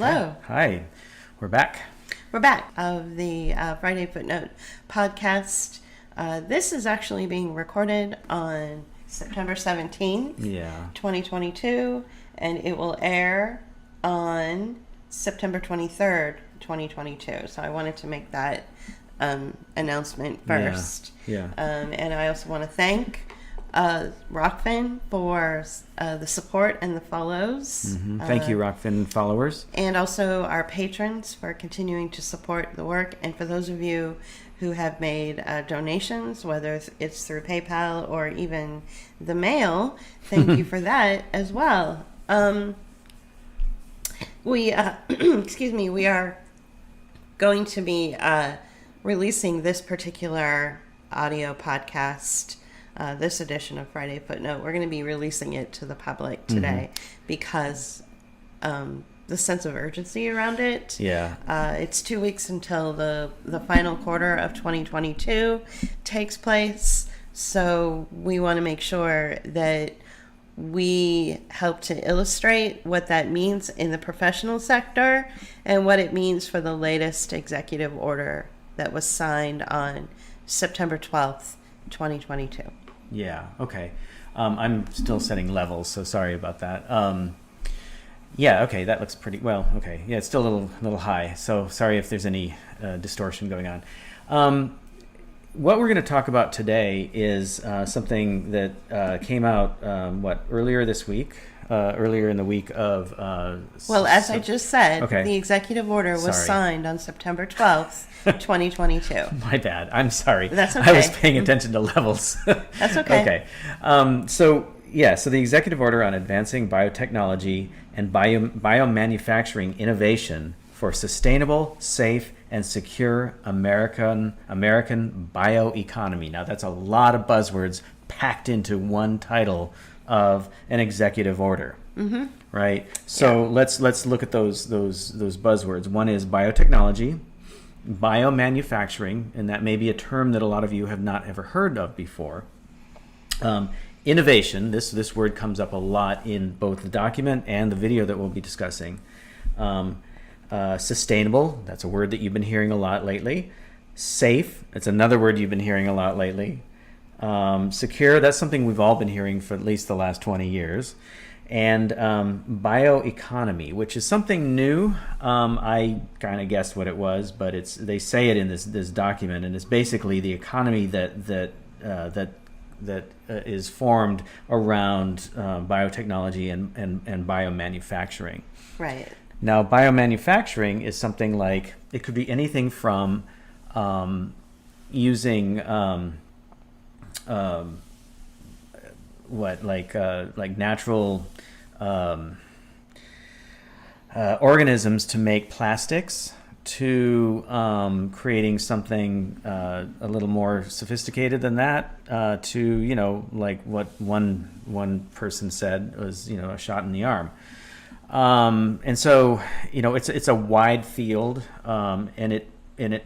Hello. Hi. We're back. We're back of the Friday Footnote podcast. This is actually being recorded on September 17th, 2022, and it will air on September 23rd, 2022. So I wanted to make that announcement first. And I also want to thank Rockfin for the support and the follows. Thank you, Rockfin followers. And also our patrons for continuing to support the work. And for those of you who have made donations, whether it's through PayPal or even the mail, thank you for that as well. We are going to be releasing this particular audio podcast, this edition of Friday Footnote. We're going to be releasing it to the public today because the sense of urgency around it. It's 2 weeks until the final quarter of 2022 takes place. So we want to make sure that we help to illustrate what that means in the professional sector and what it means for the latest executive order that was signed on September 12th, 2022. Okay. I'm still setting levels, so sorry about that. Okay, that looks pretty well. Okay, yeah, it's still a little high, so sorry if there's any distortion going on. What we're going to talk about today is something that came out earlier this week, earlier in the week of. I just said, the executive order was signed on September 12th, 2022. My bad. I'm sorry. That's okay. I was paying attention to levels. That's okay. So the executive order on advancing biotechnology and biomanufacturing innovation for sustainable, safe, and secure American bioeconomy. Now, that's a lot of buzzwords packed into one title of an executive order, right? So let's look at those buzzwords. One is biotechnology, biomanufacturing, and that may be a term that a lot of you have not ever heard of before. Innovation, this word comes up a lot in both the document and the video that we'll be discussing. Sustainable, that's a word that you've been hearing a lot lately. Safe, that's another word you've been hearing a lot lately. Secure, that's something we've all been hearing for at least the last 20 years. And bioeconomy, which is something new. I kind of guessed what it was, but they say it in this document, and it's basically the economy that is formed around biotechnology and biomanufacturing. Right. Now, biomanufacturing is something like, it could be anything from using natural organisms to make plastics, to creating something a little more sophisticated than that, to like what one person said was a shot in the arm. And so it's a wide field, and it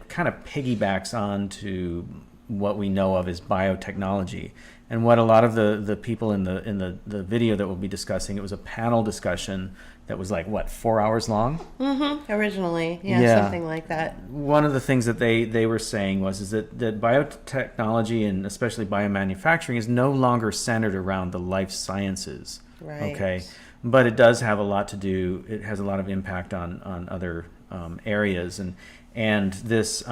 kind of piggybacks on to what we know of as biotechnology. And what a lot of the people in the video that we'll be discussing, it was a panel discussion that was 4 hours long? Originally, something like that. One of the things that they were saying is that biotechnology and especially biomanufacturing is no longer centered around the life sciences. Right. Okay. But it does have a lot to do. It has a lot of impact on other areas, and this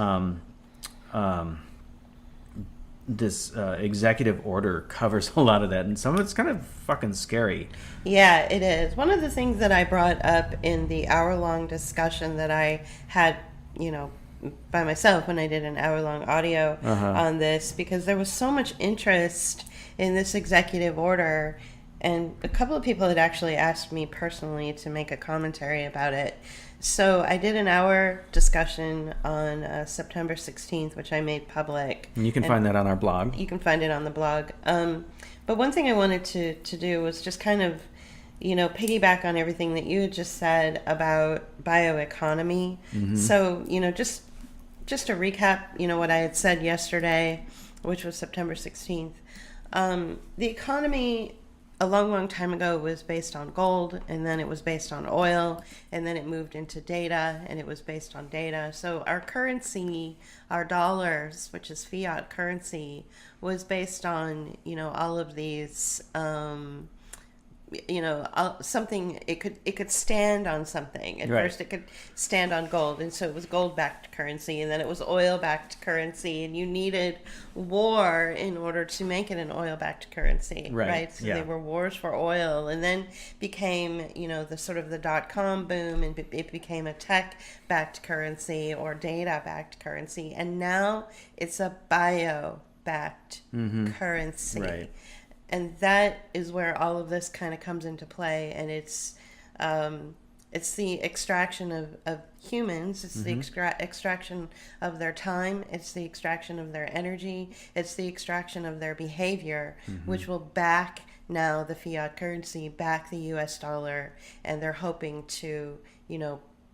executive order covers a lot of that, and some of it's kind of fucking scary. Yeah, it is. One of the things that I brought up in the hour-long discussion that I had, by myself when I did an hour-long audio on this, because there was so much interest in this executive order. And a couple of people had actually asked me personally to make a commentary about it. So I did an hour discussion on September 16th, which I made public. And you can find that on our blog. You can find it on the blog. But one thing I wanted to do was just kind of, piggyback on everything that you had just said about bioeconomy. So, just to recap, what I had said yesterday, which was September 16th. The economy a long, long time ago, it was based on gold, and then it was based on oil, and then it moved into data, and it was based on data. So our currency, our dollars, which is fiat currency, was based on, all of these, something. It could stand on something. At Right. first, it could stand on gold, and so it was gold-backed currency, and then it was oil-backed currency, and you needed war in order to make it an oil-backed currency, right? So Yeah. they were wars for oil, and then became, the sort of the dot-com boom, and it became a tech-backed currency or data-backed currency, and now it's a bio-backed currency. Right. And that is where all of this kind of comes into play, and it's the extraction of humans. It's the extraction of their time. It's the extraction of their energy. It's the extraction of their behavior, which will back now the fiat currency, back the U.S. dollar, and they're hoping to,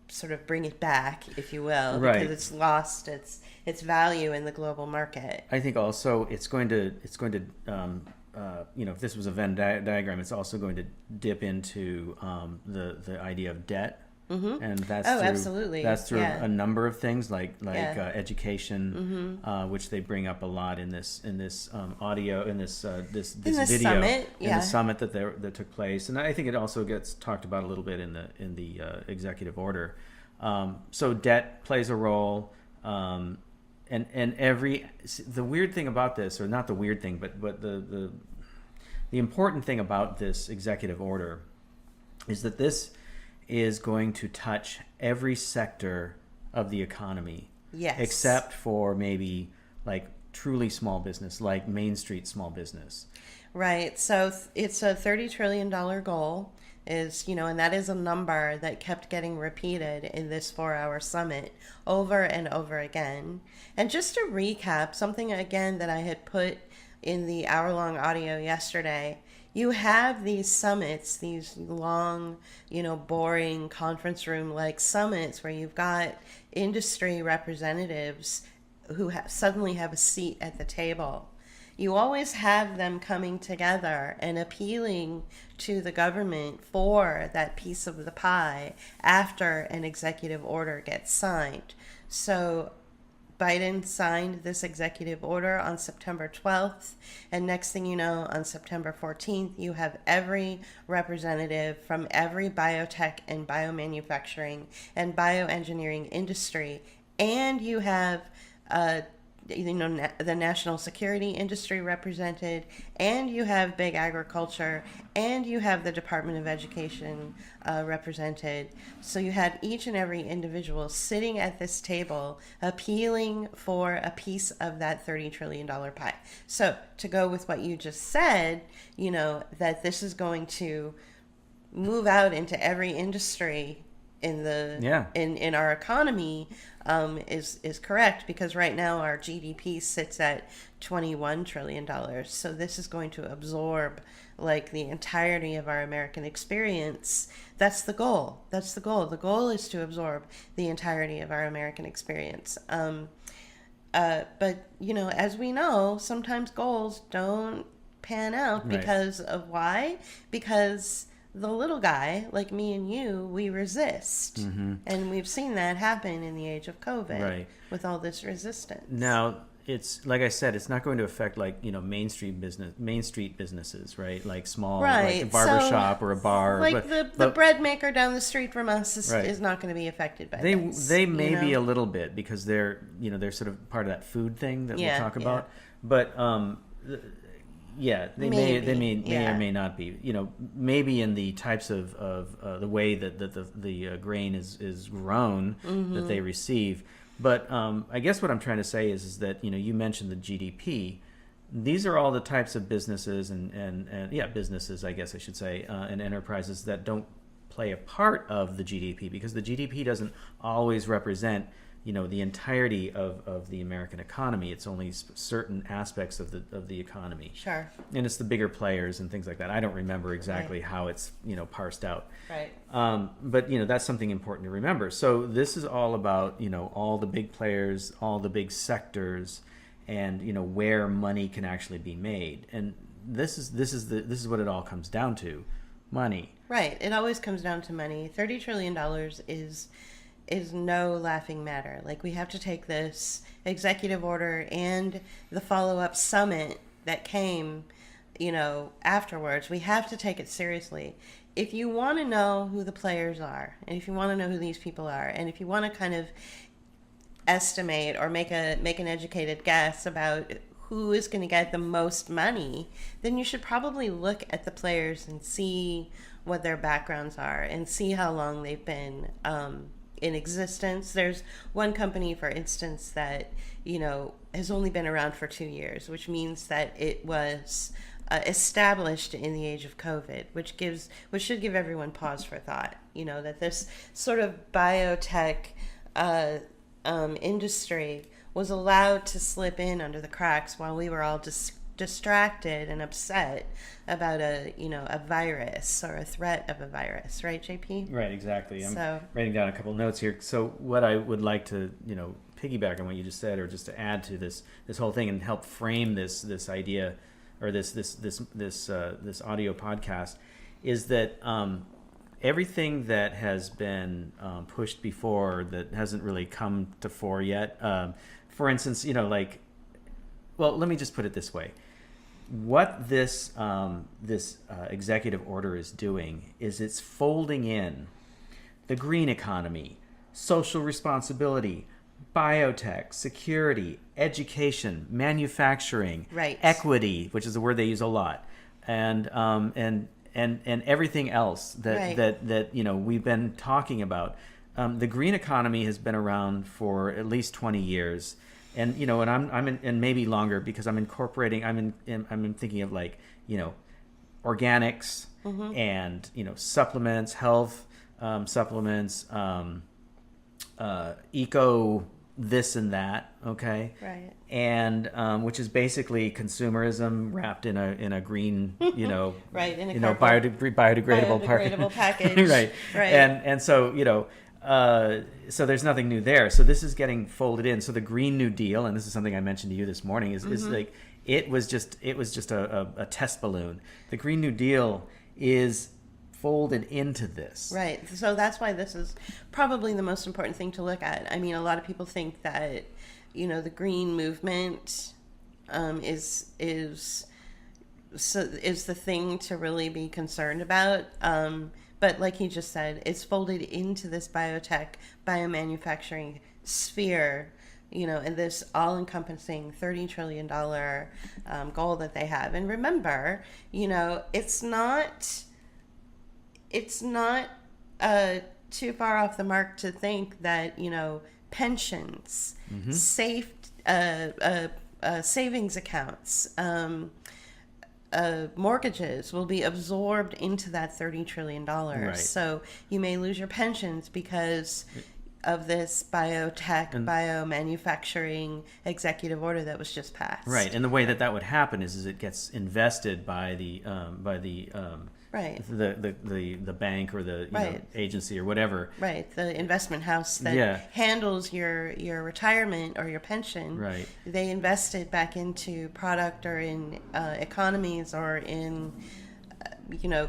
sort of bring it back, if you will, Right. because it's lost its value in the global market. I think also it's going to if this was a Venn diagram, it's also going to dip into the idea of debt, and that's absolutely. That's through Yeah. a number of things like Yeah. Education, which they bring up a lot in this audio in this the video summit, in yeah. the summit that took place, and I think it also gets talked about a little bit in the executive order. So debt plays a role. And the weird thing about this, or not the weird thing, but the important thing about this executive order is that this is going to touch every sector of the economy, Yes. except for maybe like truly small business, like Main Street small business. Right. So it's a $30 trillion goal, and that is a number that kept getting repeated in this 4-hour summit over and over again. And just to recap, something again that I had put in the hour-long audio yesterday, you have these summits, these long, boring conference room-like summits where you've got industry representatives who suddenly have a seat at the table. You always have them coming together and appealing to the government for that piece of the pie after an executive order gets signed. So Biden signed this executive order on September 12th, and next thing you know, on September 14th, you have every representative from every biotech and biomanufacturing and bioengineering industry, and you have the national security industry represented, and you have big agriculture, and you have the Department of Education represented. So you had each and every individual sitting at this table appealing for a piece of that $30 trillion pie. So to go with what you just said, that this is going to move out into every industry in our economy is correct, because right now our GDP sits at $21 trillion. So this is going to absorb like the entirety of our American experience. That's the goal. The goal is to absorb the entirety of our American experience. But as we know, sometimes goals don't pan out because of why? Because the little guy, like me and you, we resist. And we've seen that happen in the age of COVID with all this resistance. Now, it's like I said, it's not going to affect Main Street businesses, right? Like small, like a barber shop or a bar. Like the bread maker down the street from us is not going to be affected by this. They may be a little bit, because they're sort of part of that food thing that we'll talk about. But they may or may not be. Maybe in the types of the way that the grain is grown that they receive. But I guess what I'm trying to say is that you mentioned the GDP. These are all the types of businesses and businesses, I guess I should say, and enterprises that don't play a part of the GDP, because the GDP doesn't always represent the entirety of the American economy. It's only certain aspects of the economy. Sure. And it's the bigger players and things like that. I don't remember exactly how it's parsed out. Right. But that's something important to remember. So this is all about all the big players, all the big sectors, and where money can actually be made. And this is what it all comes down to, money. Right. It always comes down to money. $30 trillion is no laughing matter. Like, we have to take this executive order and the follow-up summit that came, afterwards. We have to take it seriously. If you want to know who the players are, and if you want to know who these people are, and if you want to kind of estimate or make an educated guess about who is going to get the most money, then you should probably look at the players and see what their backgrounds are and see how long they've been in existence. There's one company, for instance, that has only been around for 2 years, which means that it was established in the age of COVID, which should give everyone pause for thought. That this sort of biotech industry was allowed to slip in under the cracks while we were all distracted and upset about a virus or a threat of a virus, right, JP? Right, exactly. I'm So, writing down a couple notes here. So what I would like to piggyback on what you just said, or just to add to this whole thing and help frame this idea, or this audio podcast, is that everything that has been pushed before that hasn't really come to fore yet. For instance, well, let me just put it this way. What this executive order is doing is it's folding in the green economy, social responsibility, biotech, security, education, manufacturing, right, equity, which is a word they use a lot, and everything else that we've been talking about. The green economy has been around for at least 20 years, and and maybe longer, because I'm incorporating. I'm thinking of organics, mm-hmm. and supplements, health supplements, eco this and that, okay, right, and which is basically consumerism wrapped in a green, right, in a biodegradable package, right, and so so there's nothing new there. So this is getting folded in. So the Green New Deal, and this is something I mentioned to you this morning, is like it was just a test balloon. The Green New Deal is folded into this. Right. So that's why this is probably the most important thing to look at. I mean, a lot of people think that, the green movement is the thing to really be concerned about. But like you just said, it's folded into this biotech, biomanufacturing sphere, and this all-encompassing $30 trillion goal that they have. And remember, it's not too far off the mark to think that pensions, safe savings accounts, mortgages will be absorbed into that $30 trillion. Right. So you may lose your pensions because of this biomanufacturing executive order that was just passed. Right, and the way that would happen is it gets invested by the right, the bank or the right, agency or whatever. Right, the investment house that handles your retirement or your pension. Right, they invested back into product or in economies or in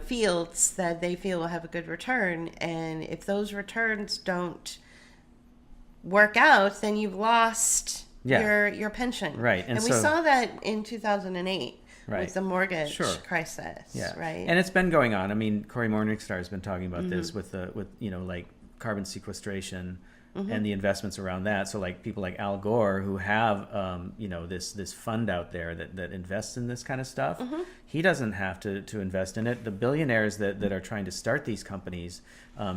fields that they feel will have a good return. And if those returns don't work out, then you've lost your pension. Right, and we saw that in 2008. Right. With the mortgage crisis, right? And it's been going on. I mean, Cory Morningstar has been talking about this with carbon sequestration and the investments around that. So like people like Al Gore, who have this fund out there that invests in this kind of stuff, he doesn't have to invest in it. The billionaires that are trying to start these companies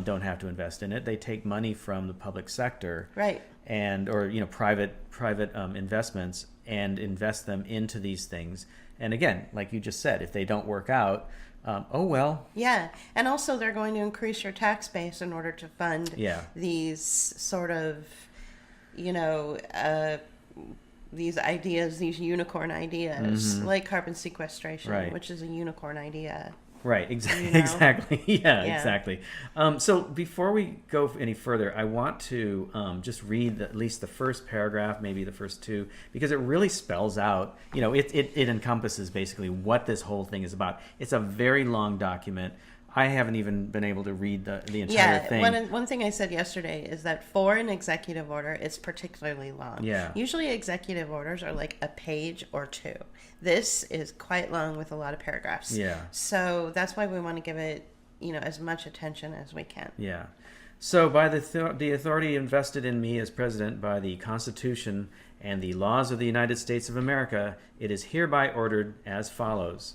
don't have to invest in it. They take money from the public sector, right, or private investments, and invest them into these things. And again, like you just said, if they don't work out, oh well. Yeah, and also they're going to increase your tax base in order to fund these sort of, these ideas, these unicorn ideas, like carbon sequestration, which is a unicorn idea. Right, You know? exactly. Yeah, Yeah. exactly. So before we go any further, I want to just read at least the first paragraph, maybe the first two, because it really spells out, it encompasses basically what this whole thing is about. It's a very long document. I haven't even been able to read the entire thing. One thing I said yesterday is that for an executive order, it's particularly long. Yeah. Usually executive orders are like a page or two. This is quite long with a lot of paragraphs. Yeah. So that's why we want to give it, as much attention as we can. Yeah. So by the authority invested in me as president by the Constitution and the laws of the United States of America, it is hereby ordered as follows.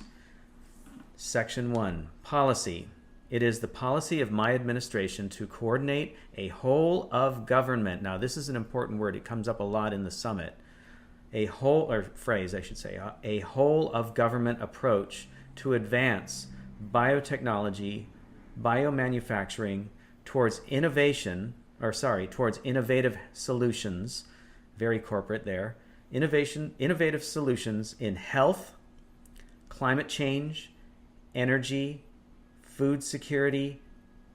Section 1. Policy. It is the policy of my administration to coordinate a whole of government. Now, this is an important word. It comes up a lot in the summit. A whole of government approach to advance biotechnology, biomanufacturing towards innovative solutions, very corporate there, innovative solutions in health, climate change, energy, food security,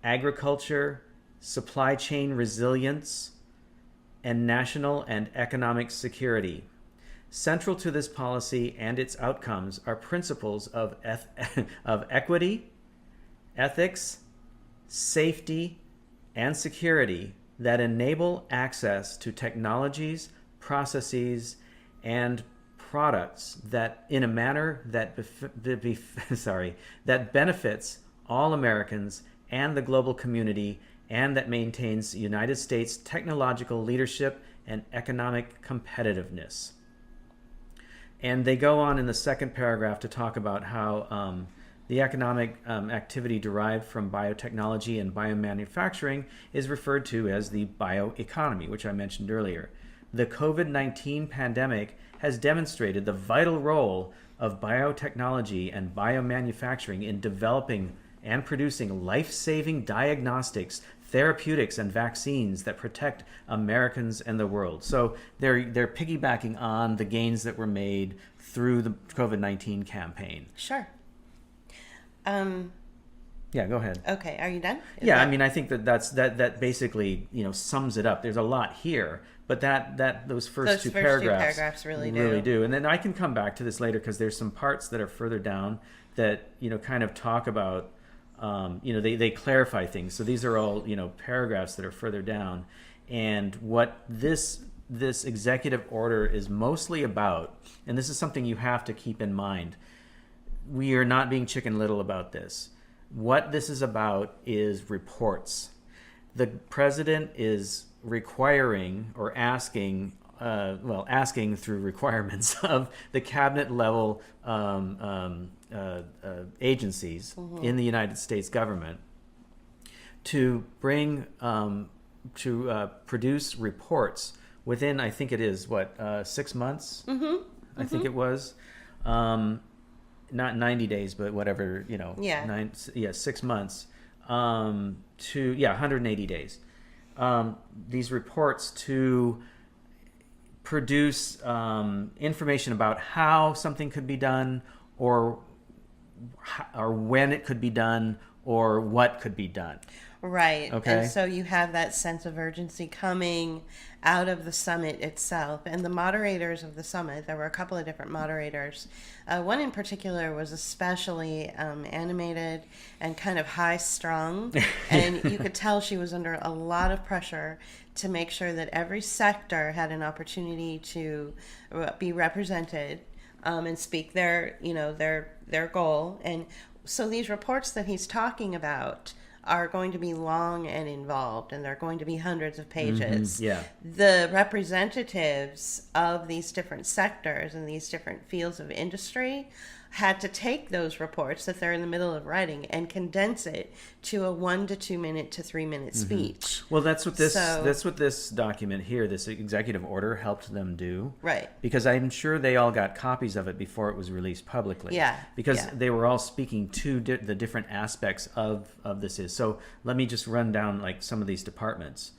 agriculture, supply chain resilience, and national and economic security. Central to this policy and its outcomes are principles of equity, ethics, safety, and security that enable access to technologies, processes, and products that in a manner that that benefits all Americans and the global community, and that maintains United States technological leadership and economic competitiveness. And they go on in the second paragraph to talk about how the economic activity derived from biotechnology and biomanufacturing is referred to as the bioeconomy, which I mentioned earlier. The COVID-19 pandemic has demonstrated the vital role of biotechnology and biomanufacturing in developing and producing life-saving diagnostics, therapeutics, and vaccines that protect Americans and the world. So they're piggybacking on the gains that were made through the COVID-19 campaign. Sure. Yeah, go ahead. Okay, are you done? I mean, I think that basically sums it up. There's a lot here, but those first two paragraphs really do. And then I can come back to this later because there's some parts that are further down that kind of talk about they clarify things. So these are all paragraphs that are further down, and what this executive order is mostly about, and this is something you have to keep in mind. We are not being Chicken Little about this. What this is about is reports. The president is requiring or asking through requirements of the cabinet level agencies in the United States government to bring produce reports within, I think it is 6 months. I think it was. Not 90 days, but whatever, 6 months, 180 days. These reports to produce information about how something could be done, or when it could be done, or what could be done. Right. Okay. And so you have that sense of urgency coming out of the summit itself. And the moderators of the summit, there were a couple of different moderators. One in particular was especially animated and kind of high-strung. And you could tell she was under a lot of pressure to make sure that every sector had an opportunity to be represented and speak their goal. And so these reports that he's talking about are going to be long and involved, and they're going to be hundreds of pages. Yeah. The representatives of these different sectors and these different fields of industry had to take those reports that they're in the middle of writing and condense it to a 1 to 2 minute to 3 minute speech. Well, that's what this document here, this executive order, helped them do. Right. Because I'm sure they all got copies of it before it was released publicly. Yeah. Because they were all speaking to the different aspects of this. So let me just run down some of these departments.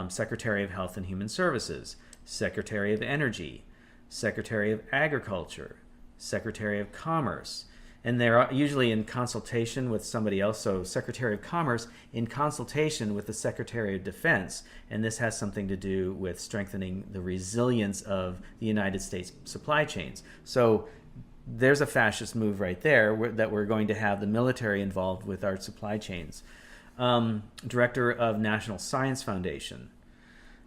Secretary of Health and Human Services, Secretary of Energy, Secretary of Agriculture, Secretary of Commerce, And they're usually in consultation with somebody else. So Secretary of Commerce in consultation with the Secretary of Defense. And this has something to do with strengthening the resilience of the United States supply chains. So there's a fascist move right there that we're going to have the military involved with our supply chains. Director of National Science Foundation.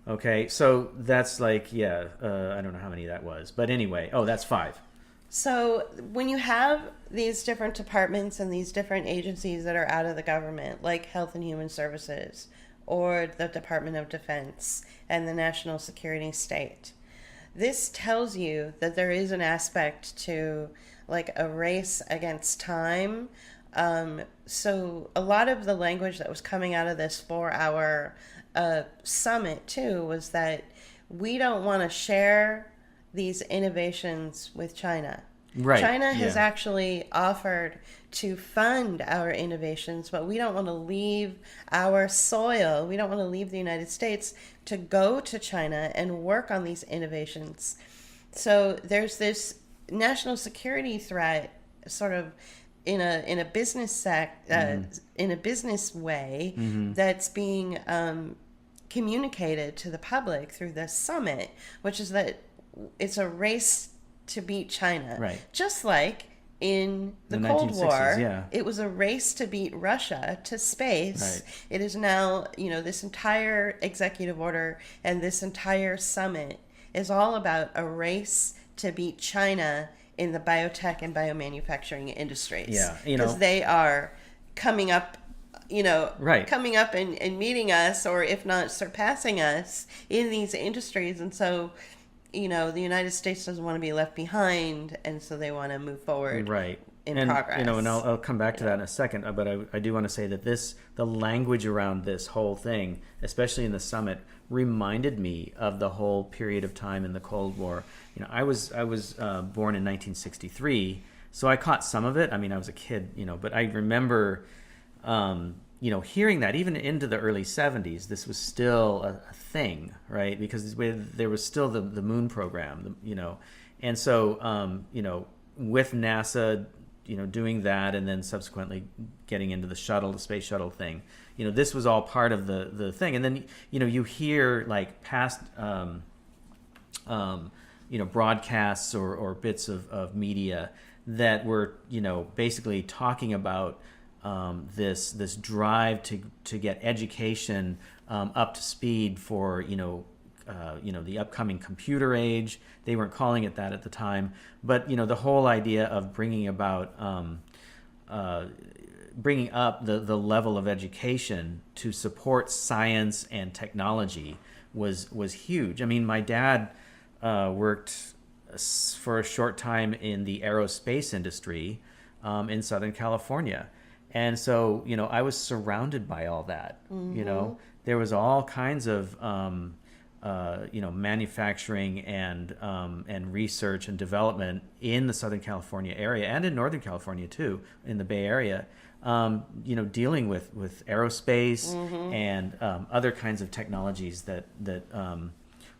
Okay, so that's like, I don't know how many that was. But anyway, that's 5. So when you have these different departments and these different agencies that are out of the government, like Health and Human Services or the Department of Defense and the National Security State, this tells you that there is an aspect to like a race against time. So a lot of the language that was coming out of this 4-hour summit too was that we don't want to share these innovations with China. Right. China has actually offered to fund our innovations, but we don't want to leave our soil. We don't want to leave the United States to go to China and work on these innovations. So there's this national security threat, sort of in a business in a business way, that's being communicated to the public through this summit, which is that it's a race to beat China. Right. Just like in the Cold War, it was a race to beat Russia to space. Right. It is now, this entire executive order and this entire summit is all about a race to beat China in the biotech and biomanufacturing industries. Yeah, because they are coming up coming up and meeting us, or if not surpassing us in these industries. And so, the United States doesn't want to be left behind, and so they want to move forward in progress. And I'll come back to that in a second, but I do want to say that the language around this whole thing, especially in the summit, reminded me of the whole period of time in the Cold War. I was born in 1963, so I caught some of it. I mean, I was a kid, but I remember hearing that even into the early 70s, this was still a thing, right? Because there was still the moon program, and so, with NASA, doing that and then subsequently getting into the space shuttle thing, this was all part of the thing. And then, you hear like past, broadcasts or bits of media that were, basically talking about this drive to get education up to speed for the upcoming computer age. They weren't calling it that at the time, but the whole idea of bringing up the level of education to support science and technology was huge. I mean, my dad worked for a short time in the aerospace industry in Southern California. And so, I was surrounded by all that. There was all kinds of, manufacturing and research and development in the Southern California area and in Northern California too, in the Bay Area, dealing with aerospace and other kinds of technologies that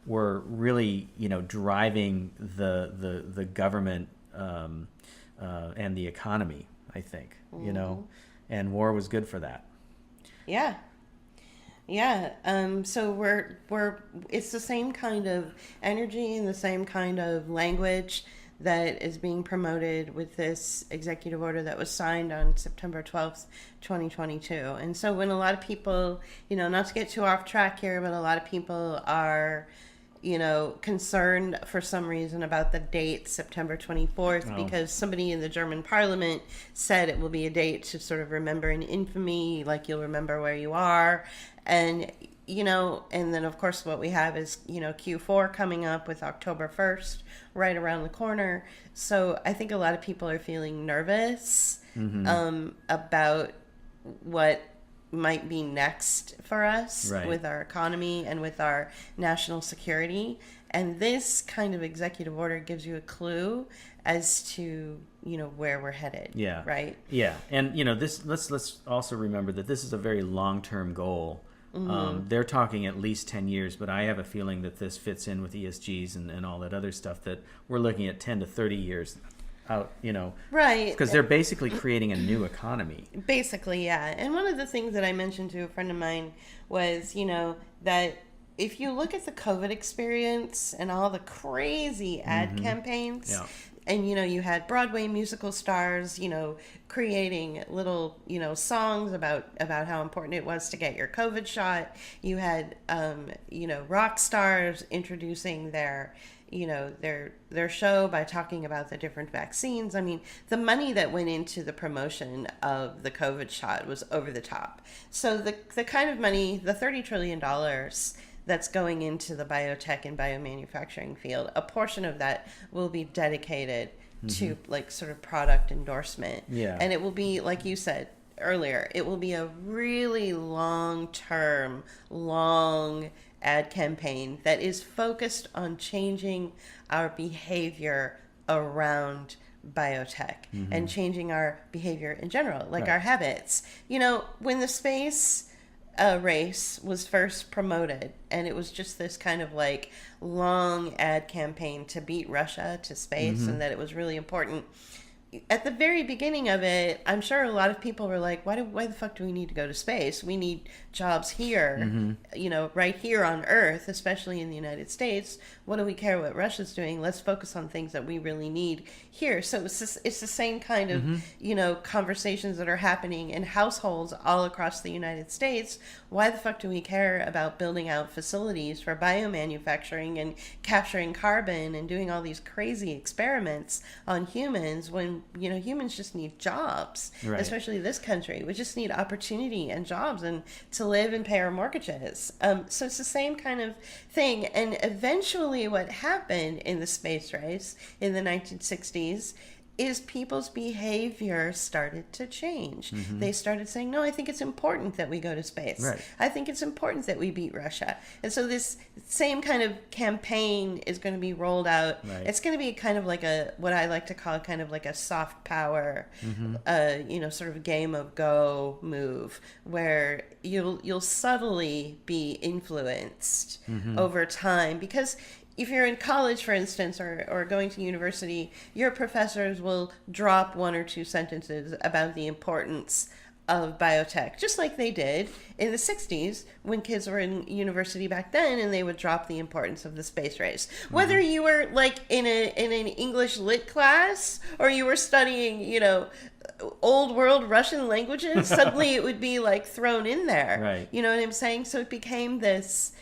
were really, driving the government and the economy, I think, and war was good for that. Yeah. So it's the same kind of energy and the same kind of language that is being promoted with this executive order that was signed on September 12th, 2022. And so when a lot of people, not to get too off track here, but a lot of people are, concerned for some reason about the date, September 24th, because somebody in the German parliament said it will be a date to sort of remember in infamy, like you'll remember where you are. And, and then of course what we have is, Q4 coming up with October 1st, right around the corner. So I think a lot of people are feeling nervous about what might be next for us with our economy and with our national security. And this kind of executive order gives you a clue as to, where we're headed. Yeah. Right? Yeah. And, let's also remember that this is a very long-term goal. They're talking at least 10 years, but I have a feeling that this fits in with ESGs and all that other stuff, that we're looking at 10 to 30 years. out, Right. because they're basically creating a new economy. Basically, yeah. And one of the things that I mentioned to a friend of mine was, that if you look at the COVID experience and all the crazy ad campaigns, Yeah. and you had Broadway musical stars, creating little, songs about how important it was to get your COVID shot. You had, rock stars introducing their show by talking about the different vaccines. I mean, the money that went into the promotion of the COVID shot was over the top. So the kind of money, the $30 trillion that's going into the biotech and biomanufacturing field, a portion of that will be dedicated to like sort of product endorsement. Yeah. And it will be, like you said earlier, it will be a really long ad campaign that is focused on changing our behavior around biotech and changing our behavior in general, like Right. our habits. When the space race was first promoted, and it was just this kind of like long ad campaign to beat Russia to space, and that it was really important. At the very beginning of it, I'm sure a lot of people were like, why the fuck do we need to go to space? We need jobs here, right here on Earth, especially in the United States. What do we care what Russia's doing? Let's focus on things that we really need here. So it's the same kind of, conversations that are happening in households all across the United States. Why the fuck do we care about building out facilities for biomanufacturing and capturing carbon and doing all these crazy experiments on humans when humans just need jobs, Right. especially this country. We just need opportunity and jobs and to live and pay our mortgages. So it's the same kind of thing. And eventually what happened in the space race in the 1960s is people's behavior started to change. They started saying, no, I think it's important that we go to space. Right. I think it's important that we beat Russia. And so this same kind of campaign is going to be rolled out. Right. It's going to be kind of like what I like to call kind of like a soft power, sort of game of Go move, where you'll subtly be influenced over time. Because if you're in college, for instance, or going to university, your professors will drop one or two sentences about the importance of biotech, just like they did in the 60s when kids were in university back then, and they would drop the importance of the space race. Whether you were like in an English lit class or you were studying, old world Russian languages, suddenly it would be like thrown in there. Right. You know what I'm saying? So it became this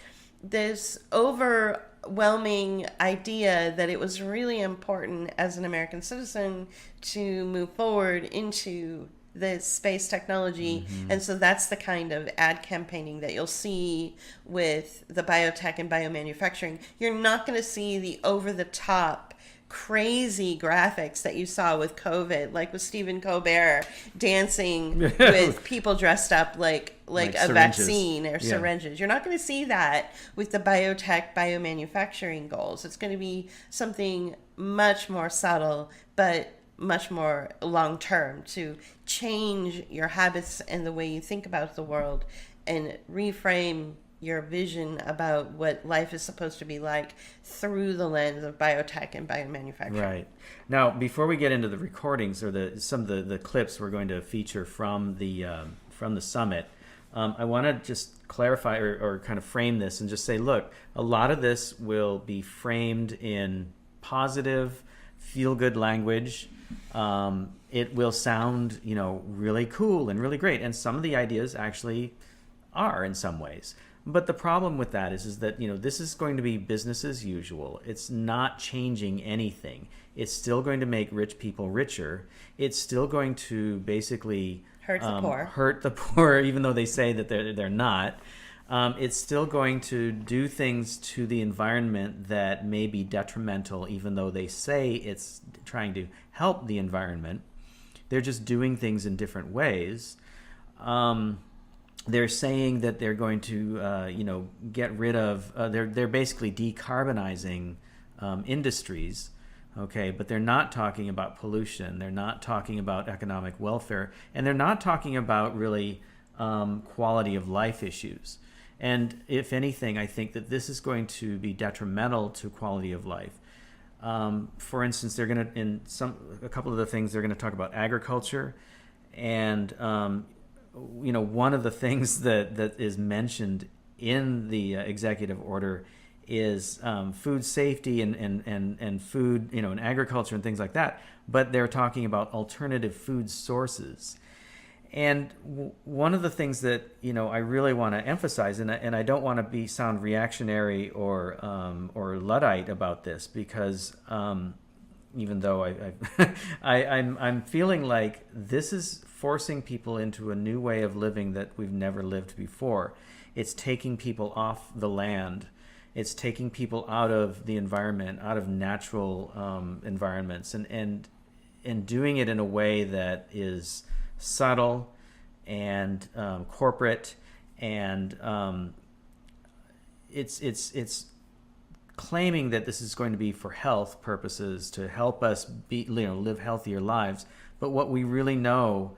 overwhelming idea that it was really important as an American citizen to move forward into the space technology. And so that's the kind of ad campaigning that you'll see with the biotech and biomanufacturing. You're not going to see the over-the-top crazy graphics that you saw with COVID, like with Stephen Colbert dancing with people dressed up like a syringes. vaccine or Yeah. syringes. You're not going to see that with the biotech biomanufacturing goals. It's going to be something much more subtle, but much more long term, to change your habits and the way you think about the world and reframe your vision about what life is supposed to be like through the lens of biotech and biomanufacturing. Right. Now, before we get into the recordings or some of the clips we're going to feature from the summit, I want to just clarify or kind of frame this and just say, look, a lot of this will be framed in positive, feel-good language. It will sound, really cool and really great. And some of the ideas actually are in some ways. But the problem with that is that, this is going to be business as usual. It's not changing anything. It's still going to make rich people richer. It's still going to basically Hurt the poor, even though they say that they're not. It's still going to do things to the environment that may be detrimental, even though they say it's trying to help the environment. They're just doing things in different ways. They're saying that they're going to, get rid of. They're basically decarbonizing industries, okay? But they're not talking about pollution. They're not talking about economic welfare, and they're not talking about really quality of life issues. And if anything, I think that this is going to be detrimental to quality of life. For instance, they're going to a couple of the things they're going to talk about agriculture, and one of the things that is mentioned in the executive order is food safety and food, and agriculture and things like that. But they're talking about alternative food sources. And one of the things that I really want to emphasize, and I don't want to sound reactionary or Luddite about this, because even though I'm feeling like this is forcing people into a new way of living that we've never lived before. It's taking people off the land. It's taking people out of the environment, out of natural environments, and doing it in a way that is subtle and corporate, and it's claiming that this is going to be for health purposes, to help us live healthier lives. But what we really know,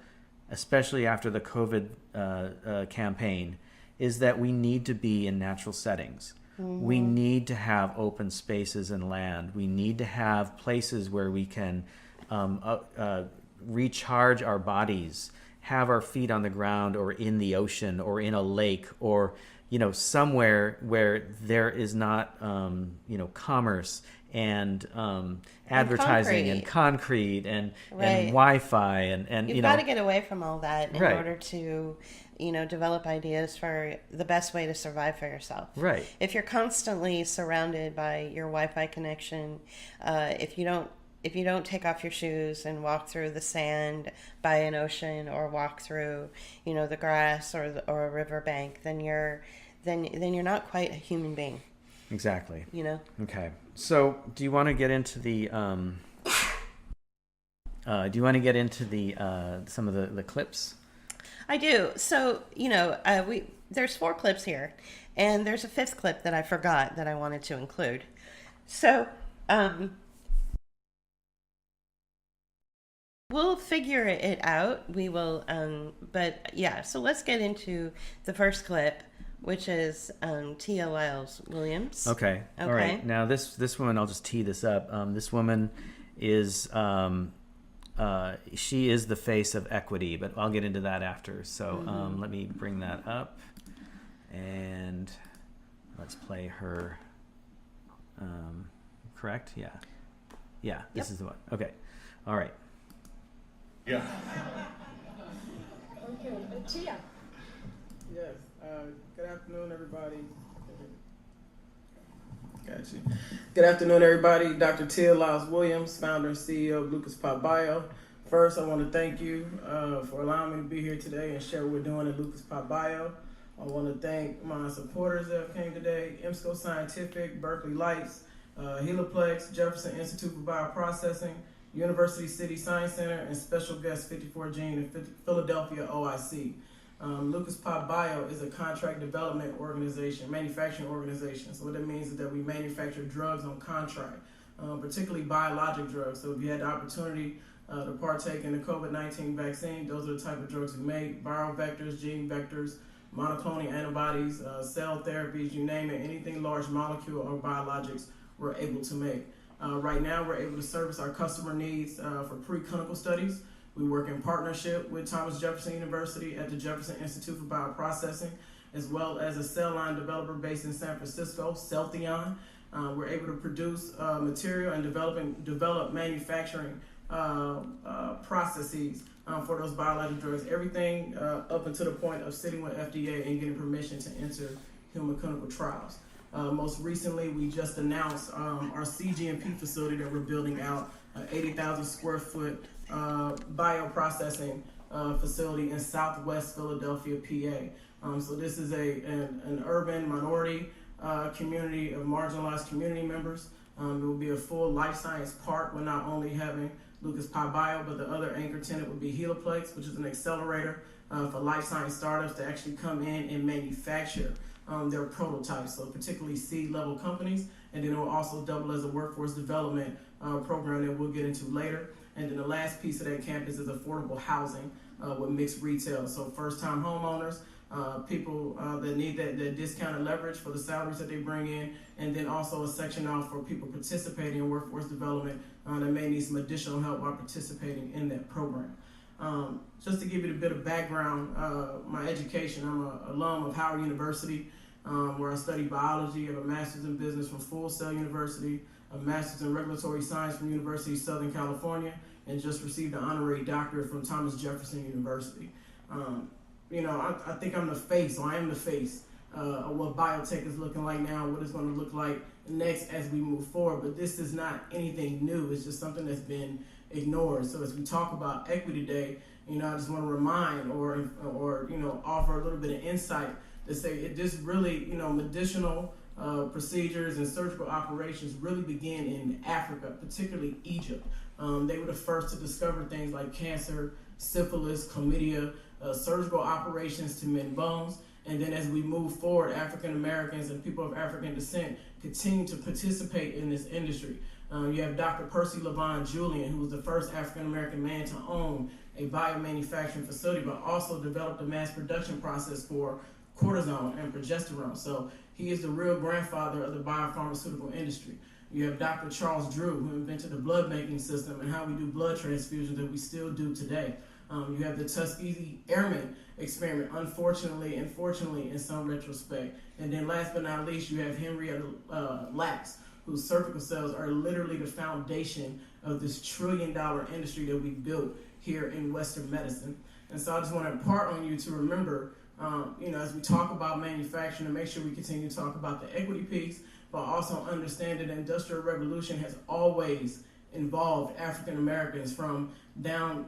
especially after the COVID campaign, is that we need to be in natural settings. Mm-hmm. We need to have open spaces and land. We need to have places where we can recharge our bodies, have our feet on the ground or in the ocean or in a lake, or somewhere where there is not commerce and advertising and concrete and Wi-Fi and you've got to get away from all that in right. order to develop ideas for the best way to survive for yourself. Right. If you're constantly surrounded by your Wi-Fi connection, if you don't take off your shoes and walk through the sand by an ocean, or walk through, the grass or a riverbank, then you're not quite a human being. Exactly. Okay. So, do you want to get into the some of the clips? I do. So, there's 4 clips here, and there's a 5th clip that I forgot that I wanted to include. So, we'll figure it out. We will, but yeah. So let's get into the first clip, which is Tia Lyles-Williams. Okay. All right. Now this woman, I'll just tee this up. This woman is she is the face of equity, but I'll get into that after. So let me bring that up, and let's play her. Correct? Yeah. This is the one. Okay. All right. Yeah. Okay, Tia. Yes. Good afternoon, everybody. Got you. Good afternoon, everybody. Dr. Tia Lyles-Williams, founder and CEO of Lucas Pop Bio. First, I want to thank you for allowing me to be here today and share what we're doing at Lucas Pop Bio. I want to thank my supporters that came today: IMSCO Scientific, Berkeley Lights, Heliplex, Jefferson Institute for Bioprocessing, University City Science Center, and special guest 54 Gene and Philadelphia OIC. Lucas Pop Bio is a contract development organization, manufacturing organization. So what that means is that we manufacture drugs on contract, particularly biologic drugs. So if you had the opportunity to partake in the COVID-19 vaccine, those are the type of drugs we make: viral vectors, gene vectors, monoclonal antibodies, cell therapies, you name it, anything large molecule or biologics we're able to make. Right now, we're able to service our customer needs for preclinical studies. We work in partnership with Thomas Jefferson University at the Jefferson Institute for Bioprocessing, as well as a cell line developer based in San Francisco, Celthion. We're able to produce material and develop manufacturing processes for those biologic drugs. Everything up until the point of sitting with FDA and getting permission to enter human clinical trials. Most recently, we just announced our CGMP facility that we're building out, 80,000 square foot bioprocessing facility in Southwest Philadelphia, PA. So this is an urban minority community of marginalized community members. It will be a full life science park. We're not only having Lucas Pop Bio, but the other anchor tenant would be Heliplex, which is an accelerator for life science startups to actually come in and manufacture their prototypes, so particularly seed-level companies, and then it will also double as a workforce development program that we'll get into later. And then the last piece of that campus is affordable housing with mixed retail, so first-time homeowners people that need that discounted leverage for the salaries that they bring in, and then also a section out for people participating in workforce development that may need some additional help while participating in that program. Just to give you a bit of background, my education, I'm an alum of Howard University, where I studied biology. I have a master's in business from Full Sail University, a master's in regulatory science from University of Southern California, and just received an honorary doctorate from Thomas Jefferson University. I think I'm the face, or I am the face of what biotech is looking like now, what it's going to look like next as we move forward. But this is not anything new. It's just something that's been ignored. So as we talk about Equity Day, I just want to remind or offer a little bit of insight to say it just really, medicinal procedures and surgical operations really begin in Africa, particularly Egypt. They were the first to discover things like cancer, syphilis, chlamydia, surgical operations to mend bones. And then as we move forward, African Americans and people of African descent continue to participate in this industry. You have Dr. Percy Levon Julian, who was the first African American man to own a biomanufacturing facility, but also developed a mass production process for cortisone and progesterone. So he is the real grandfather of the biopharmaceutical industry. You have Dr. Charles Drew, who invented the blood banking system and how we do blood transfusions that we still do today. You have the Tuskegee Airmen experiment, unfortunately and fortunately in some retrospect. And then last but not least, you have Henrietta Lacks, whose cervical cells are literally the foundation of this trillion-dollar industry that we built here in Western medicine. And so I just want to impart on you to remember, as we talk about manufacturing, to make sure we continue to talk about the equity piece, but also understand that the Industrial Revolution has always involved African Americans from down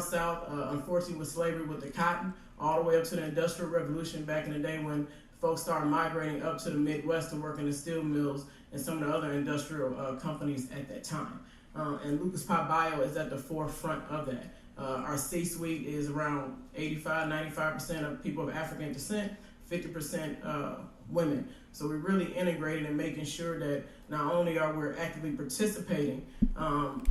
south, unfortunately with slavery with the cotton, all the way up to the Industrial Revolution back in the day when folks started migrating up to the Midwest to work in the steel mills and some of the other industrial companies at that time. And Lucas Pop Bio is at the forefront of that. Our C-suite is around 85-95% of people of African descent, 50% women. So we're really integrated and making sure that not only are we actively participating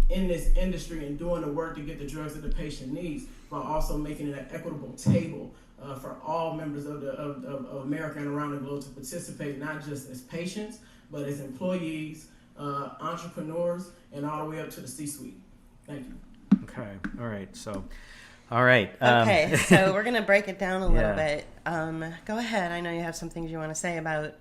in this industry and doing the work to get the drugs that the patient needs, but also making it an equitable table for all members of America and around the globe to participate, not just as patients, but as employees, entrepreneurs, and all the way up to the C-suite. Thank you. Okay. All right. So, all right. Okay, so we're going to break it down a little Yeah. bit. Go ahead. I know you have some things you want to say about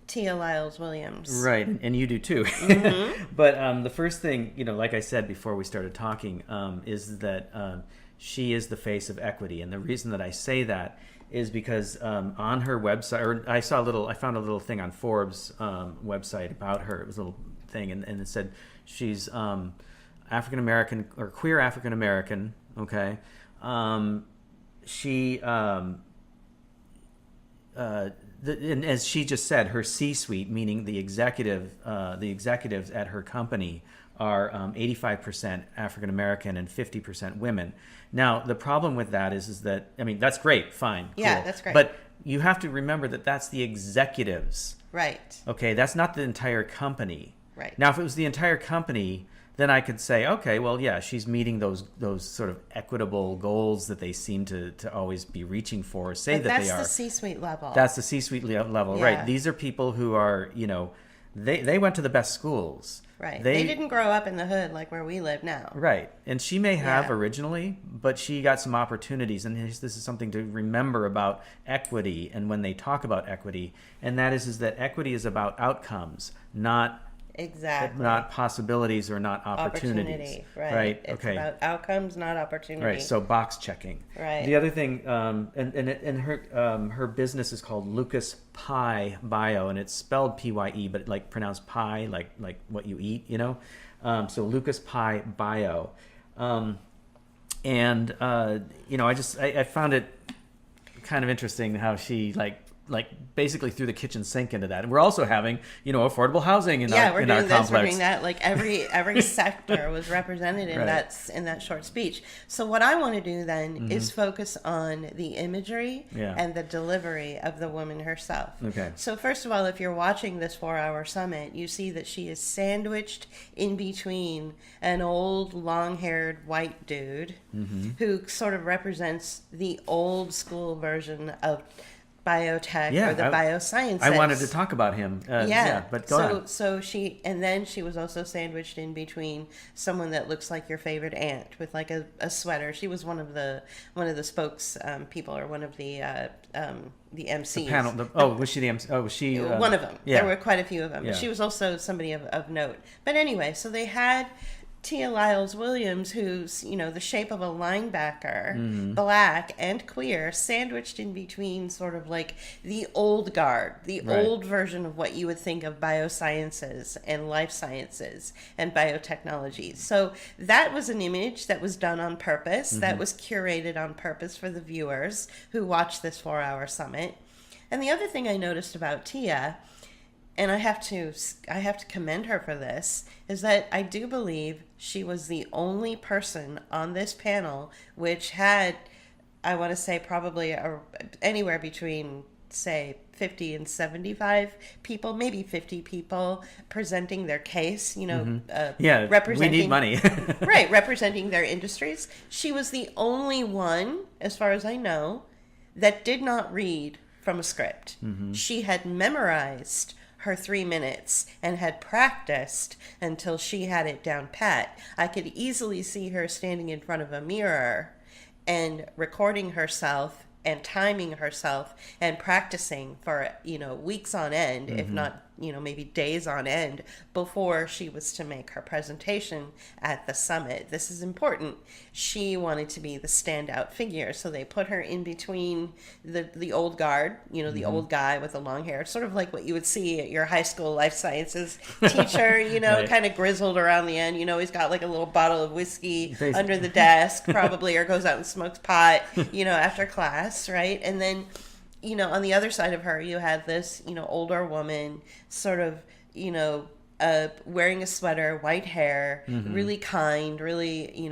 Tia Lyles-Williams. Right, and you do too. Mm-hmm. But the first thing, like I said before we started talking, is that she is the face of equity, and the reason that I say that is because on her website, or I found a little thing on Forbes' website about her. It was a little thing, and it said she's African American or queer African American. Okay, she. And as she just said, her C-suite, meaning the executives at her company, are 85% African American and 50% women. Now, the problem with that is that, that's great, fine, Yeah, cool. that's great. But you have to remember that that's the executives. Right. Okay, that's not the entire company. Right. Now, if it was the entire company, then I could say, okay, well, yeah, she's meeting those sort of equitable goals that they seem to always be reaching for, But that that's they are. the C-suite level. That's the C-suite level, Yeah. right? These are people who are, they went to the best schools. Right. They didn't grow up in the hood like where we live now. Right. And she may have Yeah. originally, but she got some opportunities. And this is something to remember about equity and when they talk about equity. And that is that equity is about outcomes, not possibilities or not opportunities. Right. It's okay. about outcomes, not opportunity. Right. So box checking. Right. The other thing, and her business is called Lucas Pie Bio, and it's spelled Pye, but like pronounced pie, like what you eat, So Lucas Pie Bio, I found it kind of interesting how she like basically threw the kitchen sink into that. And we're also having, affordable housing in yeah, our we're in doing our this. complex. We're doing that. Like every sector was represented in Right. that short speech. So what I want to do then is focus on the imagery Yeah. and the delivery of the woman herself. Okay. So first of all, if you're watching this 4-hour summit, you see that she is sandwiched in between an old long-haired white dude who sort of represents the old school version of biotech Yeah, or the biosciences. I wanted to talk about him. But go ahead. So she was also sandwiched in between someone that looks like your favorite aunt with like a sweater. She was one of the spokes people, or one of the MCs. The panel. Was she the MC? Oh, was she One of them. Yeah. There were quite a few of them. Yeah. She was also somebody of note. But anyway, so they had Tia Lyles-Williams, who's, the shape of a linebacker, black and queer, sandwiched in between sort of like the old guard, the Right. old version of what you would think of biosciences and life sciences and biotechnology. So that was an image that was done on purpose, that was curated on purpose for the viewers who watched this 4-hour summit. And the other thing I noticed about Tia, and I have to commend her for this, is that I do believe she was the only person on this panel which had, I want to say, probably anywhere between, say, 50 and 75 people, maybe 50 people presenting their case, representing, we need money. right, representing their industries. She was the only one, as far as I know, that did not read from a script. She had memorized her 3 minutes and had practiced until she had it down pat. I could easily see her standing in front of a mirror and recording herself and timing herself and practicing for, weeks on end, if not, maybe days on end, before she was to make her presentation at the summit. This is important. She wanted to be the standout figure, so they put her in between the old guard, the old guy with the long hair, sort of like what you would see at your high school life sciences teacher, Right. kind of grizzled around the end. He's got like a little bottle of whiskey under the desk, probably, or goes out and smokes pot, after class, right? And then, on the other side of her, you had this, older woman, sort of, wearing a sweater, white hair, really kind, really,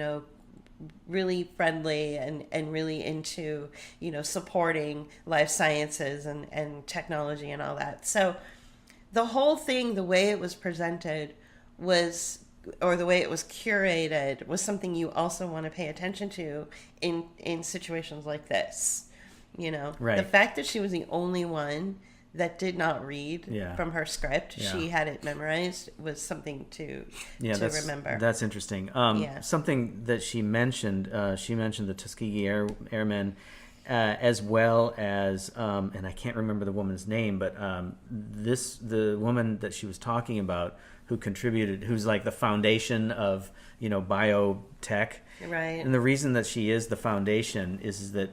really friendly and really into, supporting life sciences and technology and all that. So the whole thing, the way it was presented or the way it was curated, was something you also want to pay attention to in situations like this. Right. The fact that she was the only one that did not read Yeah. from her script, Yeah. she had it memorized, was something to remember. That's interesting. Something that she mentioned the Tuskegee Airmen, as well as, and I can't remember the woman's name, but the woman that she was talking about, who contributed, who's like the foundation of, biotech. Right. And the reason that she is the foundation is that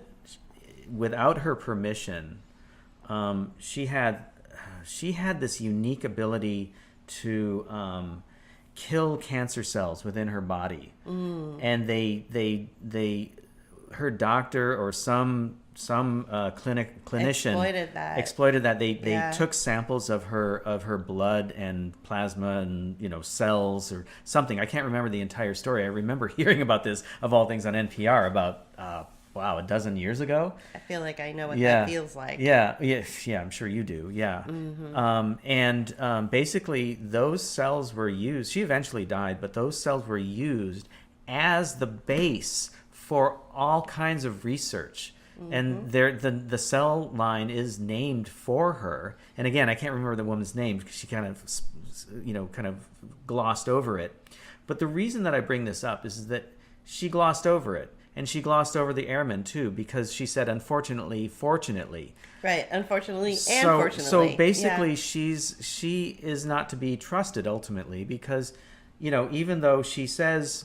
without her permission, she had this unique ability to kill cancer cells within her body, and her doctor or some clinician exploited that. They took samples of her blood and plasma and cells or something. I can't remember the entire story. I remember hearing about this, of all things, on NPR about a dozen years ago. I feel like I know what that feels like. Yeah, I'm sure you do. Yeah. Basically, those cells were used. She eventually died, but those cells were used as the base for all kinds of research. And the cell line is named for her. And again, I can't remember the woman's name because she kind of glossed over it. But the reason that I bring this up is that she glossed over it. And she glossed over the airmen too, because she said, unfortunately, fortunately. Right, unfortunately and fortunately. So basically, she is not to be trusted ultimately, because, even though she says,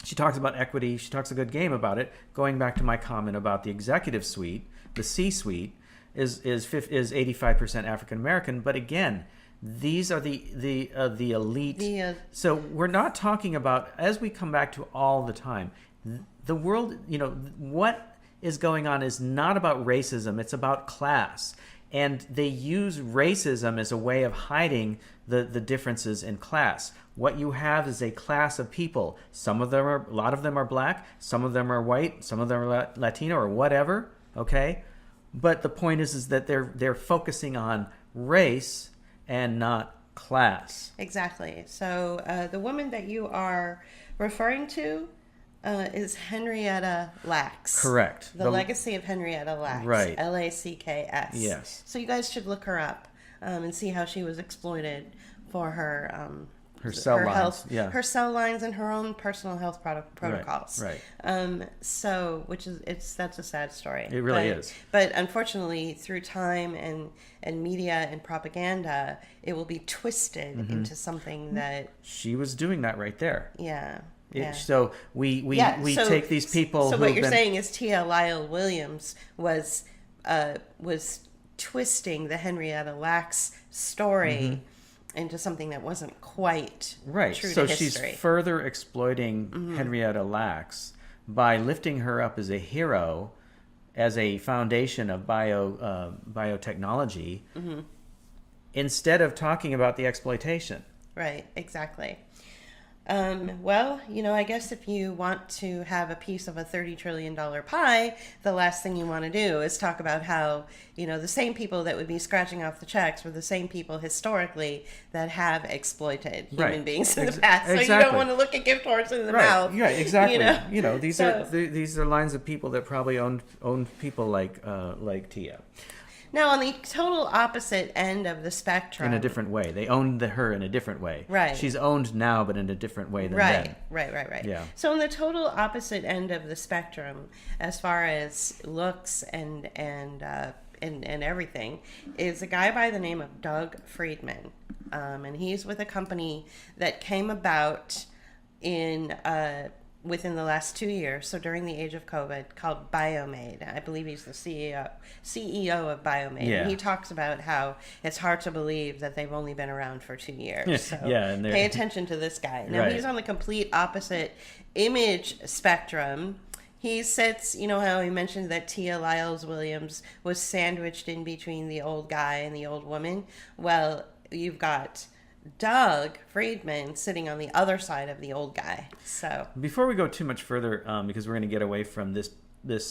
she talks about equity, she talks a good game about it. Going back to my comment about the executive suite, the C-suite is 85% African American, but again, these are the elite. So we're not talking about, as we come back to all the time, the world, what is going on is not about racism, it's about class. And they use racism as a way of hiding the differences in class. What you have is a class of people. A lot of them are black, some of them are white, some of them are Latino or whatever, okay? But the point is that they're focusing on race and not class. Exactly. So the woman that you are referring to is Henrietta Lacks. Correct. The Legacy of Henrietta Lacks. Right. Lacks. Yes. So you guys should look her up and see how she was exploited for her cell lines. health, Yeah. her cell lines, and her own personal health protocols. Right. So, that's a sad story. It really is. But unfortunately, through time and media and propaganda, it will be twisted into something that She was doing that right there. yeah. So we So- take these people. So who what have you're been, saying is Tia Lyles-Williams was twisting the Henrietta Lacks story into something that wasn't quite right. true So to history. she's further exploiting Henrietta Lacks by lifting her up as a hero, as a foundation of biotechnology, instead of talking about the exploitation. Right, exactly. Well, I guess if you want to have a piece of a $30 trillion pie, the last thing you want to do is talk about how, the same people that would be scratching off the checks were the same people historically that have exploited human beings in the past. So you Exactly. don't want to look a gift horse in the mouth. Yeah, exactly. These So- these are lines of people that probably owned people like Tia. Now, on the total opposite end of the spectrum. In a different way. They owned her in a different way. Right. She's owned now, but in a different way than then. Right. Yeah. So on the total opposite end of the spectrum, as far as looks and everything, is a guy by the name of Doug Friedman, and he's with a company that came about within the last 2 years, so during the age of COVID, called Biomade. I believe he's the CEO of Biomade. Yeah. And he talks about how it's hard to believe that they've only been around for 2 years. So Yeah, and pay attention to this guy. Now, Right. he's on the complete opposite image spectrum. He sits, how he mentioned that Tia Lyles-Williams was sandwiched in between the old guy and the old woman. Well, you've got Doug Friedman sitting on the other side of the old guy. So Before we go too much further, because we're going to get away from this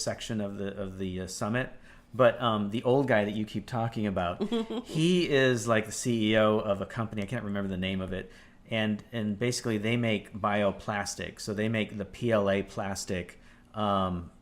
section of the summit, but the old guy that you keep talking about, he is like the CEO of a company. I can't remember the name of it, and basically they make bioplastic. So they make the PLA plastic.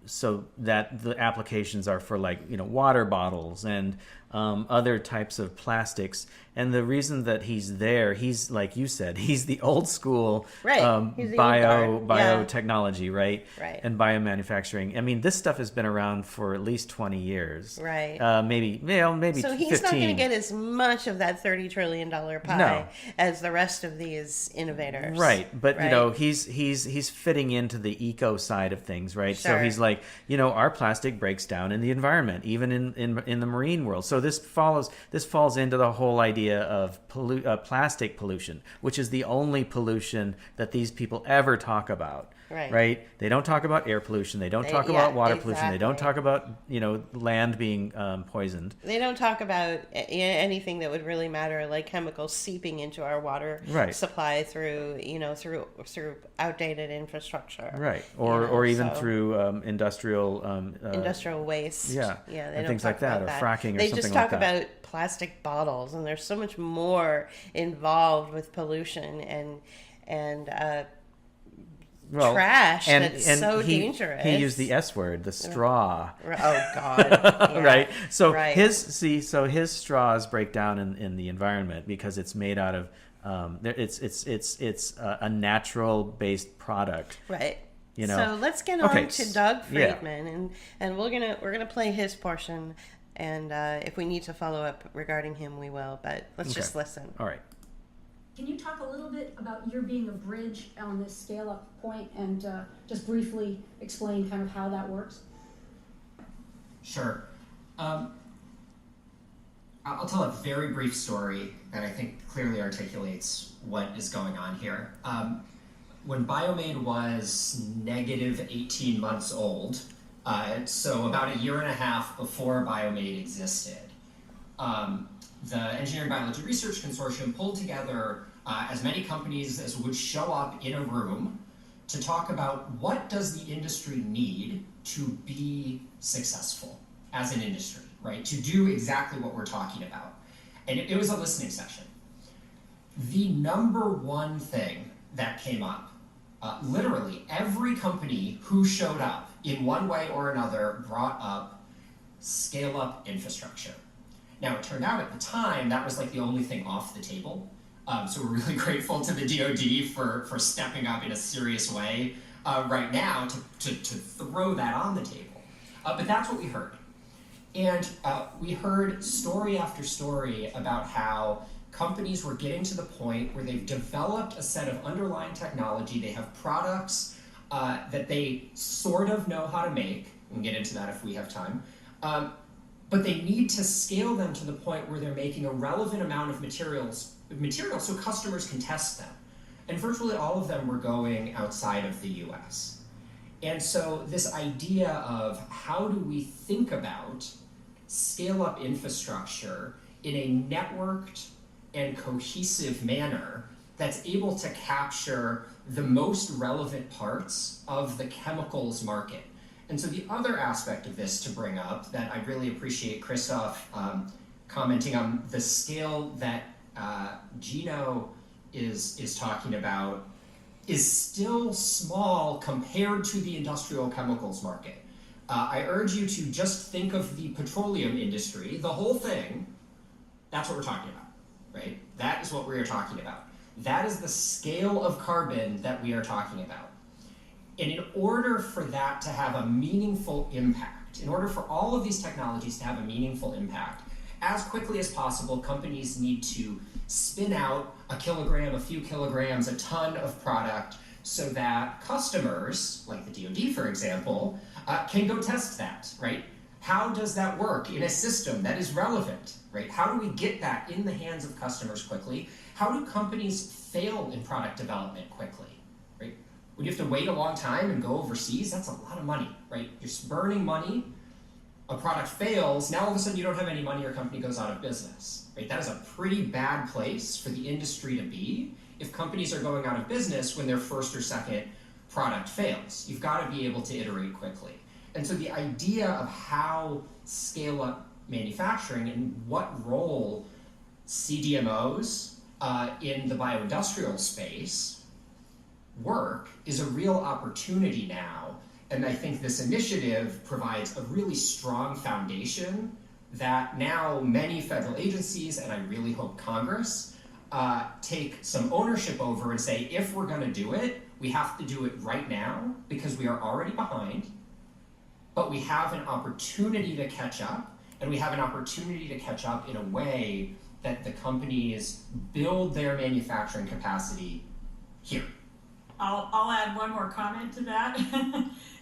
So that the applications are for water bottles and other types of plastics. And the reason that he's there, he's like you said, he's the old school Right. He's the old guard. Yeah. biotechnology, right? Right. And biomanufacturing. I mean, this stuff has been around for at least 20 years. Right. Maybe So 15. he's not going to get as much of that $30 trillion pie No. as the rest of these innovators. Right, but right? he's fitting into the eco side of things, right? So Sure. he's like, our plastic breaks down in the environment, even in the marine world. So this falls into the whole idea of plastic pollution, which is the only pollution that these people ever talk about. Right? They don't talk about air pollution. They don't talk about water pollution. They don't talk about land being poisoned. They don't talk about anything that would really matter, like chemicals seeping into our water supply through outdated infrastructure. Right. Or even so- through industrial waste. Yeah. They And don't things talk like that, about or fracking or They something just like talk that. about plastic bottles, and there's so much more involved with pollution and trash that's so dangerous. He used the S word, the straw. Oh God! Yeah. Right. So Right. his straws break down in the environment because it's made out of it's a natural based product. Right. You know. So let's get on Okay, to Doug yeah. Friedman, and we're gonna play his portion, and if we need to follow up regarding him, we will. But let's just listen. All right. Can you talk a little bit about your being a bridge on this scale-up point and just briefly explain kind of how that works? Sure. I'll tell a very brief story that I think clearly articulates what is going on here. When Biomade was negative 18 months old, so about a year and a half before Biomade existed, the Engineering Biology Research Consortium pulled together as many companies as would show up in a room to talk about what does the industry need to be successful as an industry, right? To do exactly what we're talking about. And it was a listening session. The number one thing that came up, literally every company who showed up in one way or another brought up scale-up infrastructure. Now, it turned out at the time that was like the only thing off the table. So we're really grateful to the DoD for stepping up in a serious way right now to throw that on the table. But that's what we heard. And we heard story after story about how companies were getting to the point where they've developed a set of underlying technology. They have products that they sort of know how to make. We'll get into that if we have time. But they need to scale them to the point where they're making a relevant amount of materials so customers can test them. And virtually all of them were going outside of the US. And so this idea of how do we think about scale-up infrastructure in a networked and cohesive manner that's able to capture the most relevant parts of the chemicals market. And so the other aspect of this to bring up that I really appreciate Christoph commenting on the scale that Gino is talking about is still small compared to the industrial chemicals market. I urge you to just think of the petroleum industry, the whole thing. That's what we're talking about, right? That is what we are talking about. That is the scale of carbon that we are talking about. And in order for that to have a meaningful impact, in order for all of these technologies to have a meaningful impact, as quickly as possible, companies need to spin out a kilogram, a few kilograms, a ton of product so that customers, like the DoD, for example, can go test that, right? How does that work in a system that is relevant, right? How do we get that in the hands of customers quickly? How do companies fail in product development quickly, right? When you have to wait a long time and go overseas, that's a lot of money, right? You're burning money, a product fails, now all of a sudden you don't have any money, your company goes out of business, right? That is a pretty bad place for the industry to be if companies are going out of business when their first or second product fails. You've got to be able to iterate quickly. And so the idea of how scale up manufacturing and what role CDMOs in the bioindustrial space work is a real opportunity now. And I think this initiative provides a really strong foundation that now many federal agencies, and I really hope Congress, take some ownership over and say, if we're gonna do it, we have to do it right now because we are already behind, but we have an opportunity to catch up, and we have an opportunity to catch up in a way that the companies build their manufacturing capacity here. I'll add one more comment to that,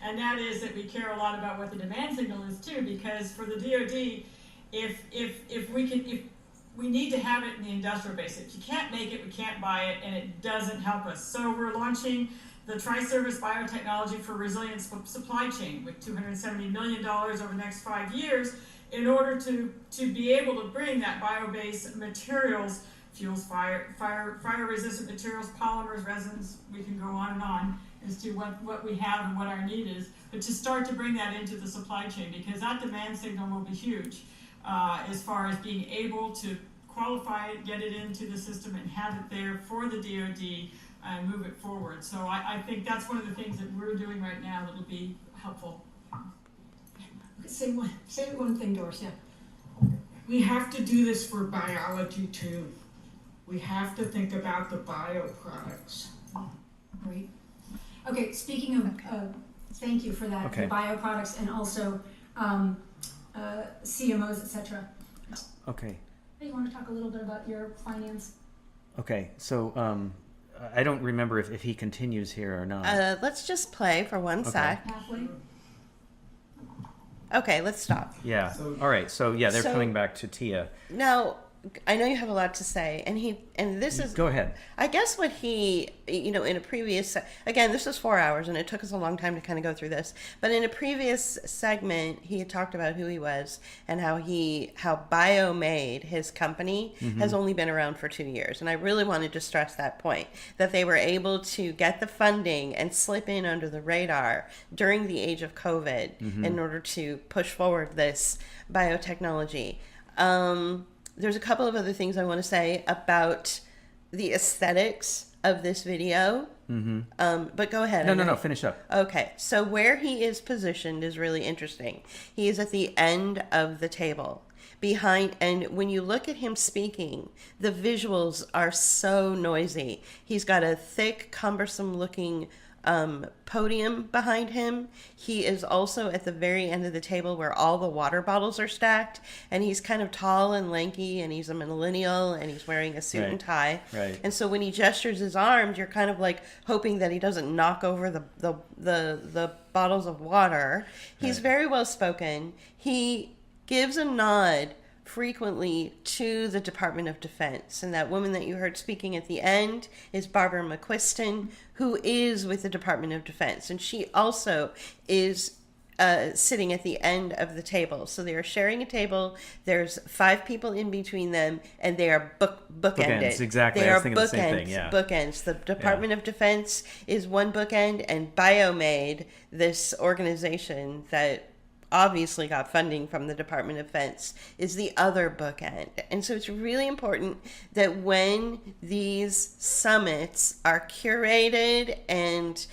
and that is that we care a lot about what the demand signal is too, because for the DoD, if we need to have it in the industrial base. If you can't make it, we can't buy it, and it doesn't help us. So we're launching the Tri-Service Biotechnology for Resilient Supply Chain with $270 million over the next 5 years in order to be able to bring that bio-based materials, fuels, fire-resistant materials, polymers, resins, we can go on as to what we have and what our need is, but to start to bring that into the supply chain, because that demand signal will be huge as far as being able to qualify it, get it into the system, and have it there for the DoD and move it forward. So I think that's one of the things that we're doing right now that will be helpful. Say one thing, Doris, yeah. We have to do this for biology too. We have to think about the bioproducts. Great. Okay, speaking of, thank you for that, Okay. the bioproducts and also CMOs, etc. Okay. Hey, you want to talk a little bit about your finance? Okay. So I don't remember if he continues here or not. Let's just play for one sec. Halfway? Okay, let's stop. Yeah. So- All right. So yeah, they're So- coming back to Tia. Now, I know you have a lot to say, and this is Go ahead. I guess what he, in a previous, again, this was 4 hours and it took us a long time to kind of go through this, but in a previous segment, he had talked about who he was and how Biomade, his company, has only been around for 2 years. And I really wanted to stress that point, that they were able to get the funding and slip in under the radar during the age of COVID in order to push forward this biotechnology. There's a couple of other things I want to say about the aesthetics of this video. But go ahead. No, finish up. Okay, so where he is positioned is really interesting. He is at the end of the table. Behind, and when you look at him speaking, the visuals are so noisy. He's got a thick, cumbersome looking podium behind him. He is also at the very end of the table where all the water bottles are stacked, and he's kind of tall and lanky, and he's a millennial, and he's wearing a suit and tie. Right. And so when he gestures his arms, you're kind of like hoping that he doesn't knock over the bottles of water. He's very well spoken. He gives a nod frequently to the Department of Defense. And that woman that you heard speaking at the end is Barbara McQuiston, who is with the Department of Defense. And she also is sitting at the end of the table. So they are sharing a table. There's 5 people in between them, and they are bookended. Exactly. They I are was thinking the same thing, yeah. bookends. The Department of Defense is one bookend, and Biomade, this organization that obviously got funding from the Department of Defense, is the other bookend. And so it's really important that when these summits are curated and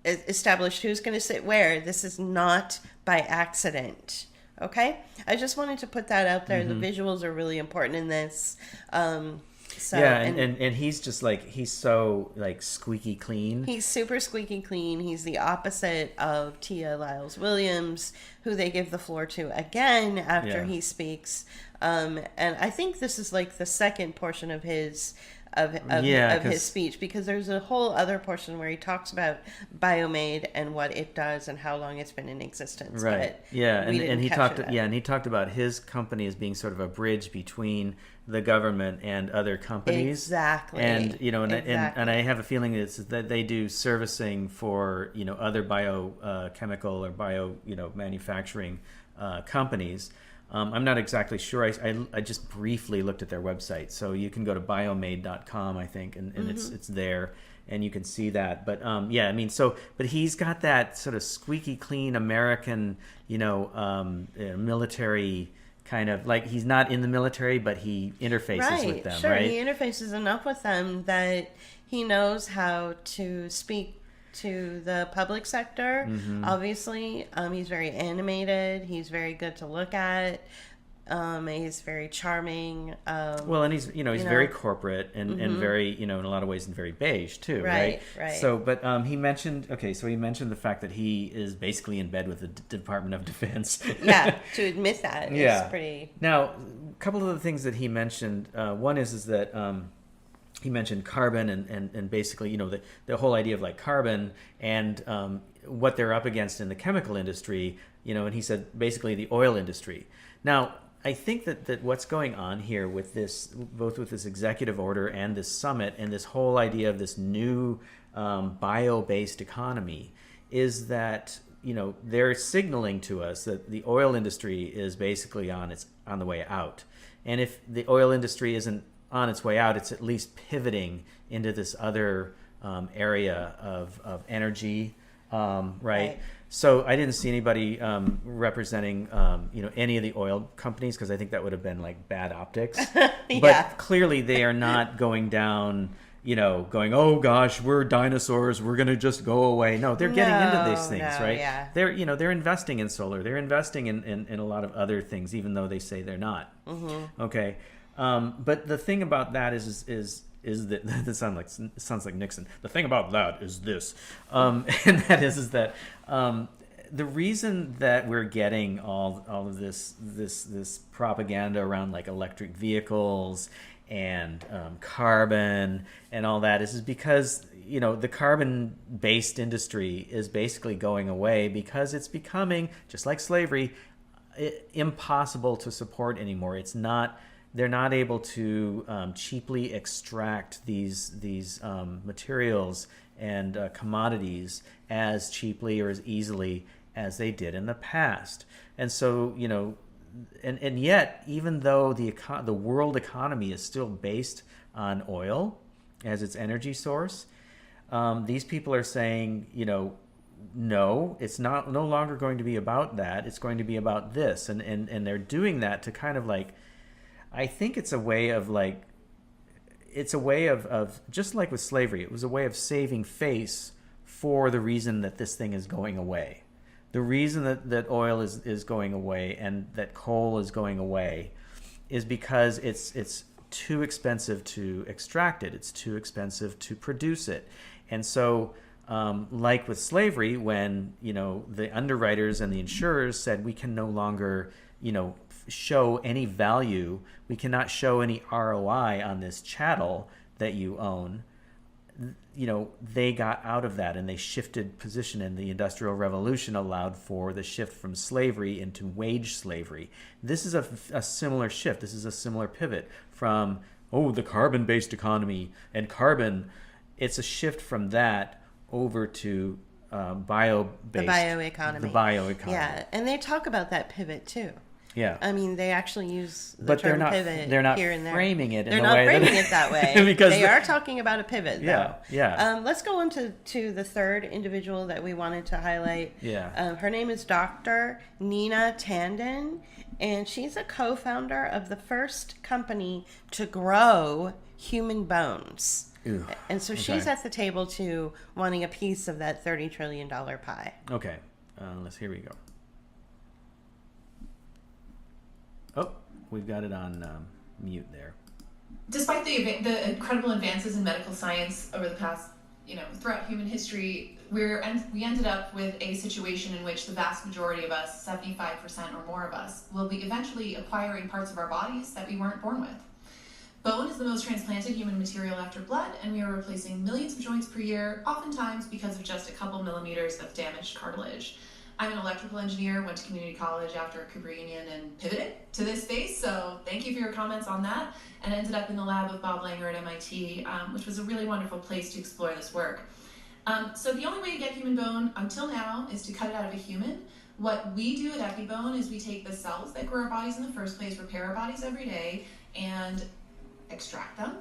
established who's going to sit where, this is not by accident. Okay? I just wanted to put that out there. The visuals are really important in this. So, and he's just like, he's so like squeaky clean. He's super squeaky clean. He's the opposite of Tia Lyles-Williams, who they give the floor to again after he speaks. And I think this is like the second portion of his his speech, because there's a whole other portion where he talks about Biomade and what it does and how long it's been in existence. Right. But and he talked about his company as being sort of a bridge between the government and other companies. Exactly. And and I have a feeling it's that they do servicing for other biochemical or bio manufacturing companies. I'm not exactly sure. I just briefly looked at their website, so you can go to biomade.com, I think, and it's there, and you can see that. But but he's got that sort of squeaky clean American, military kind of, like, he's not in the military, but he interfaces with them, right? Right? He interfaces enough with them that he knows how to speak to the public sector. Obviously, he's very animated. He's very good to look at. He's very charming. And he's very corporate and very in a lot of ways and very beige too, right? Right. So, but he mentioned the fact that he is basically in bed with the Department of Defense. Yeah, to admit that is pretty. Now, a couple of the things that he mentioned. One is that. He mentioned carbon and basically, the whole idea of like carbon and what they're up against in the chemical industry, and he said basically the oil industry. Now, I think that what's going on here with this, both with this executive order and this summit and this whole idea of this new bio-based economy, is that they're signaling to us that the oil industry is basically on the way out. And if the oil industry isn't on its way out, it's at least pivoting into this other area of energy, right? So I didn't see anybody representing any of the oil companies, because I think that would have been like bad optics. But clearly they are not going down, going, oh gosh, we're dinosaurs, we're gonna just go away. No, they're getting into these things, right? Yeah. They're investing in solar, they're investing in a lot of other things, even though they say they're not. Okay. But the thing about that is that that sounds like Nixon. The thing about that is this, and that is that the reason that we're getting all of this propaganda around like electric vehicles and carbon and all that is because the carbon-based industry is basically going away, because it's becoming, just like slavery, impossible to support anymore. It's not. They're not able to cheaply extract these materials and commodities as cheaply or as easily as they did in the past. And so, and yet, even though the world economy is still based on oil as its energy source, these people are saying, no, it's no longer going to be about that. It's going to be about this, and they're doing that to kind of like. I think it's a way of just like with slavery, it was a way of saving face for the reason that this thing is going away. The reason that oil is going away and that coal is going away is because it's too expensive to extract it. It's too expensive to produce it. And so, like with slavery, when, the underwriters and the insurers said we can no longer, show any value, we cannot show any ROI on this chattel that you own, they got out of that and they shifted position, and the Industrial Revolution allowed for the shift from slavery into wage slavery. This is a similar shift. This is a similar pivot from, the carbon-based economy and carbon. It's a shift from that over to bio-based. The bioeconomy. The bioeconomy. Yeah, and they talk about that pivot too. Yeah. I mean, they actually use the term pivot they're not here and there. framing it in they're the not way framing it that way. because they are talking about a pivot, though. Yeah. Let's go on to the third individual that we wanted to highlight. Yeah. Her name is Dr. Nina Tandon, and she's a co-founder of the first company to grow human bones. Ooh, and so she's at the table, too, wanting a piece of that $30 trillion pie. Okay. Here we go. Oh, we've got it on mute there. Despite the incredible advances in medical science over the past, throughout human history, we ended up with a situation in which the vast majority of us, 75% or more of us, will be eventually acquiring parts of our bodies that we weren't born with. Bone is the most transplanted human material after blood, and we are replacing millions of joints per year, oftentimes because of just a couple millimeters of damaged cartilage. I'm an electrical engineer, went to community college after Cooper Union and pivoted to this space, so thank you for your comments on that, and ended up in the lab with Bob Langer at MIT, which was a really wonderful place to explore this work. So the only way to get human bone until now is to cut it out of a human. What we do at EpiBone is we take the cells that grow our bodies in the first place, repair our bodies every day, and extract them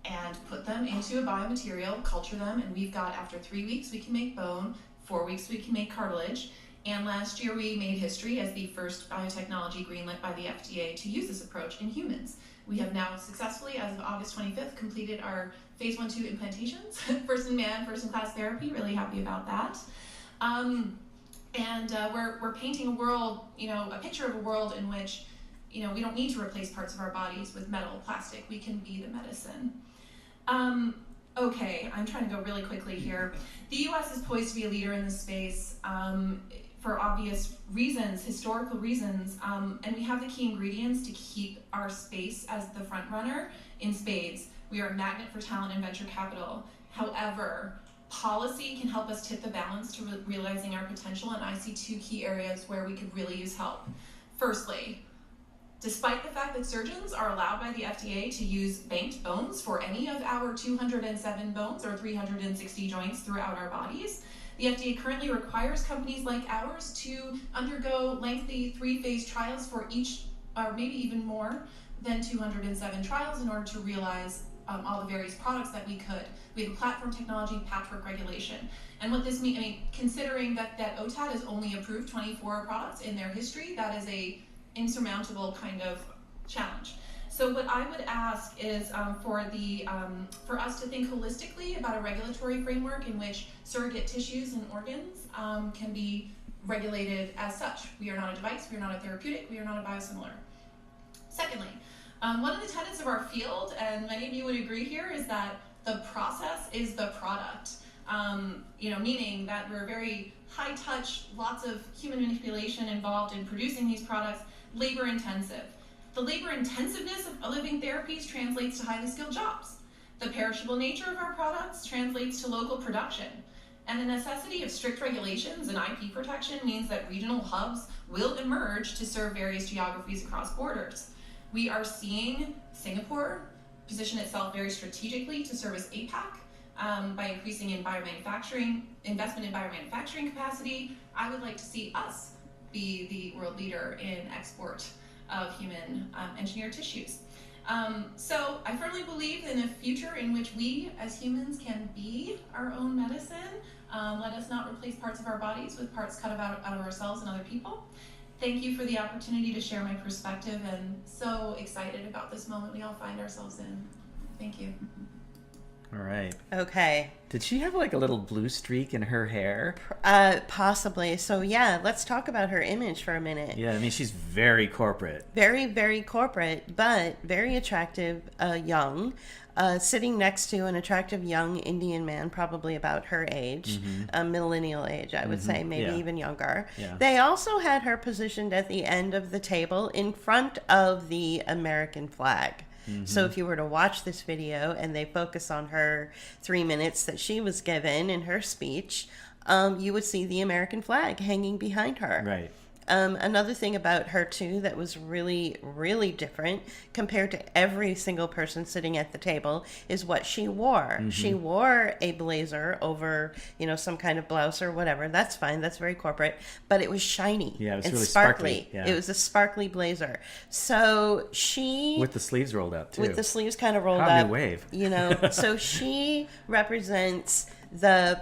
and put them into a biomaterial, culture them, and we've got, after 3 weeks, we can make bone, 4 weeks we can make cartilage. And last year we made history as the first biotechnology greenlit by the FDA to use this approach in humans. We have now successfully, as of August 25th, completed our phase 1/2 implantations, first in man, first in class therapy, really happy about that. We're painting a world, a picture of a world in which, we don't need to replace parts of our bodies with metal, plastic, we can be the medicine. Okay, I'm trying to go really quickly here. The US is poised to be a leader in this space for obvious reasons, historical reasons, and we have the key ingredients to keep our space as the front runner in spades. We are a magnet for talent and venture capital. However, policy can help us tip the balance to realizing our potential, and I see 2 key areas where we could really use help. Firstly, despite the fact that surgeons are allowed by the FDA to use banked bones for any of our 207 bones or 360 joints throughout our bodies, the FDA currently requires companies like ours to undergo lengthy 3-phase trials for each, or maybe even more than 207 trials in order to realize all the various products that we could. We have a platform technology patchwork regulation. And what this means, considering that OTAT has only approved 24 products in their history, that is a insurmountable kind of challenge. So what I would ask is for us to think holistically about a regulatory framework in which surrogate tissues and organs can be regulated as such. We are not a device, we are not a therapeutic, we are not a biosimilar. Secondly, one of the tenets of our field, and many of you would agree here, is that the process is the product. Meaning that we're very high touch, lots of human manipulation involved in producing these products, labor intensive. The labor intensiveness of living therapies translates to highly skilled jobs. The perishable nature of our products translates to local production. And the necessity of strict regulations and IP protection means that regional hubs will emerge to serve various geographies across borders. We are seeing Singapore position itself very strategically to service APAC by increasing in biomanufacturing, investment in biomanufacturing capacity. I would like to see us be the world leader in export of human engineered tissues. So I firmly believe in a future in which we as humans can be our own medicine. Let us not replace parts of our bodies with parts cut out of ourselves and other people. Thank you for the opportunity to share my perspective, and so excited about this moment we all find ourselves in. Thank you. All right. Okay. Did she have like a little blue streak in her hair? Possibly. So yeah, let's talk about her image for a minute. Yeah, I mean, she's very corporate. Very, very corporate, but very attractive, young, sitting next to an attractive young Indian man, probably about her age, millennial age, I would say, maybe even younger. Yeah. They also had her positioned at the end of the table in front of the American flag. So if you were to watch this video and they focus on her 3 minutes that she was given in her speech, you would see the American flag hanging behind her. Right. Another thing about her too that was really, really different compared to every single person sitting at the table is what she wore. She wore a blazer over, some kind of blouse or whatever. That's fine. That's very corporate. But it was shiny. Yeah, it was and really sparkly. Yeah. It was a sparkly blazer. So she... With the sleeves rolled up too. With the sleeves kind of rolled How up. new wave. So she represents the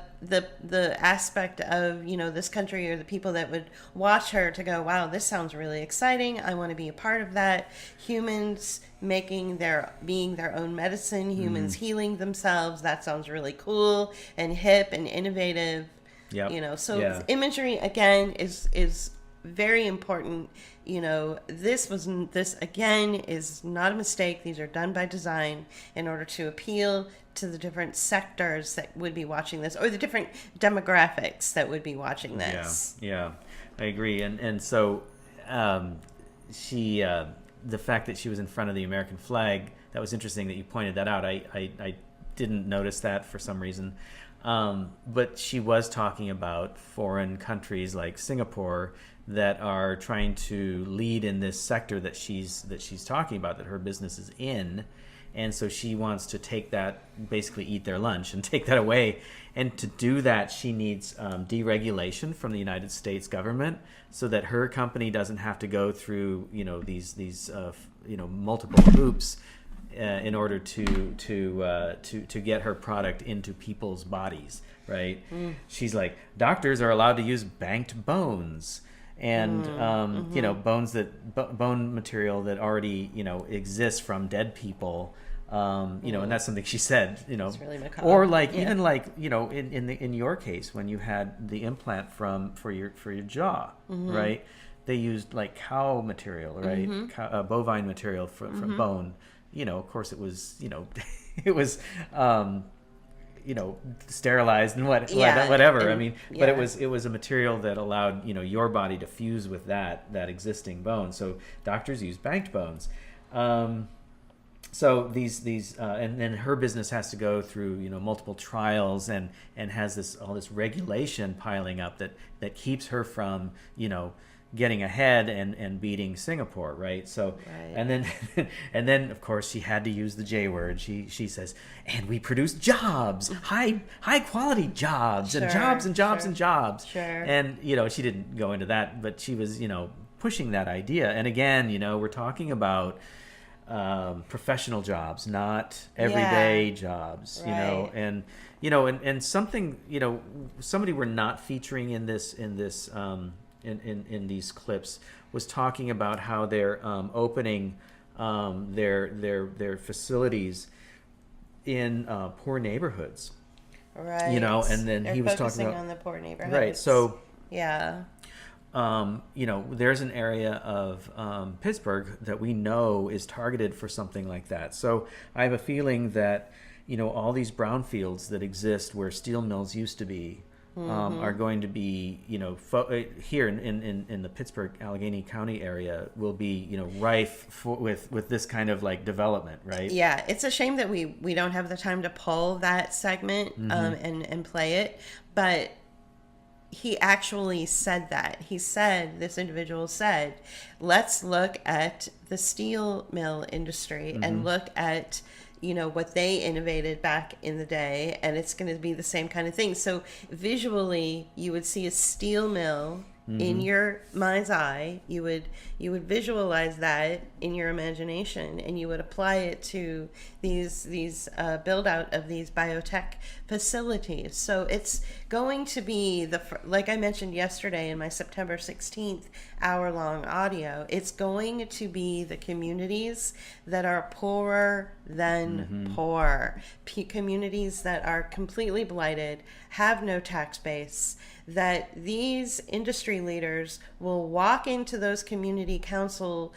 aspect of this country, or the people that would watch her to go, wow, this sounds really exciting, I want to be a part of that. Humans being their own medicine, humans healing themselves, that sounds really cool and hip and innovative. So imagery again is very important. This again is not a mistake. These are done by design in order to appeal to the different sectors that would be watching this, or the different demographics that would be watching this. Yeah, I agree. And so she, the fact that she was in front of the American flag, that was interesting that you pointed that out. I didn't notice that for some reason. But she was talking about foreign countries like Singapore that are trying to lead in this sector that she's talking about, that her business is in. And so she wants to take that, basically eat their lunch and take that away. And to do that, she needs deregulation from the United States government so that her company doesn't have to go through, these multiple hoops in order to get her product into people's bodies, right? She's like, doctors are allowed to use banked bones. And bones bone material that already exists from dead people, and that's something she said. It's really macabre. Or even in your case when you had the implant for your jaw, right? They used like cow material, right? Bovine material from bone. Of course it was it was. Sterilized and whatever. And, I mean, but it was a material that allowed your body to fuse with that existing bone. So doctors use banked bones. So these and then her business has to go through multiple trials and has all this regulation piling up that keeps her from getting ahead and beating Singapore, right? So, and then of course she had to use the J word. She says, and we produce jobs, high quality jobs, and jobs and jobs and jobs. Sure. And she didn't go into that, but she was pushing that idea. And again, we're talking about professional jobs, not everyday jobs. Right. And something somebody we're not featuring in this. In these clips was talking about how they're opening their facilities in poor neighborhoods, right? And then They're he was focusing talking about on the poor neighborhoods, right? So there's an area of Pittsburgh that we know is targeted for something like that. So I have a feeling that all these brownfields that exist where steel mills used to be are going to be, here in the Pittsburgh Allegheny County area will be, rife with this kind of like development, right? Yeah, it's a shame that we don't have the time to pull that segment and play it, but he actually said that. This individual said, let's look at the steel mill industry and look at, what they innovated back in the day, and it's going to be the same kind of thing. So visually, you would see a steel mill in your mind's eye. You would visualize that in your imagination, and you would apply it to these build out of these biotech facilities. So it's going to be like I mentioned yesterday in my September 16th hour-long audio, it's going to be the communities that are poorer than poor, communities that are completely blighted, have no tax base, that these industry leaders will walk into those community council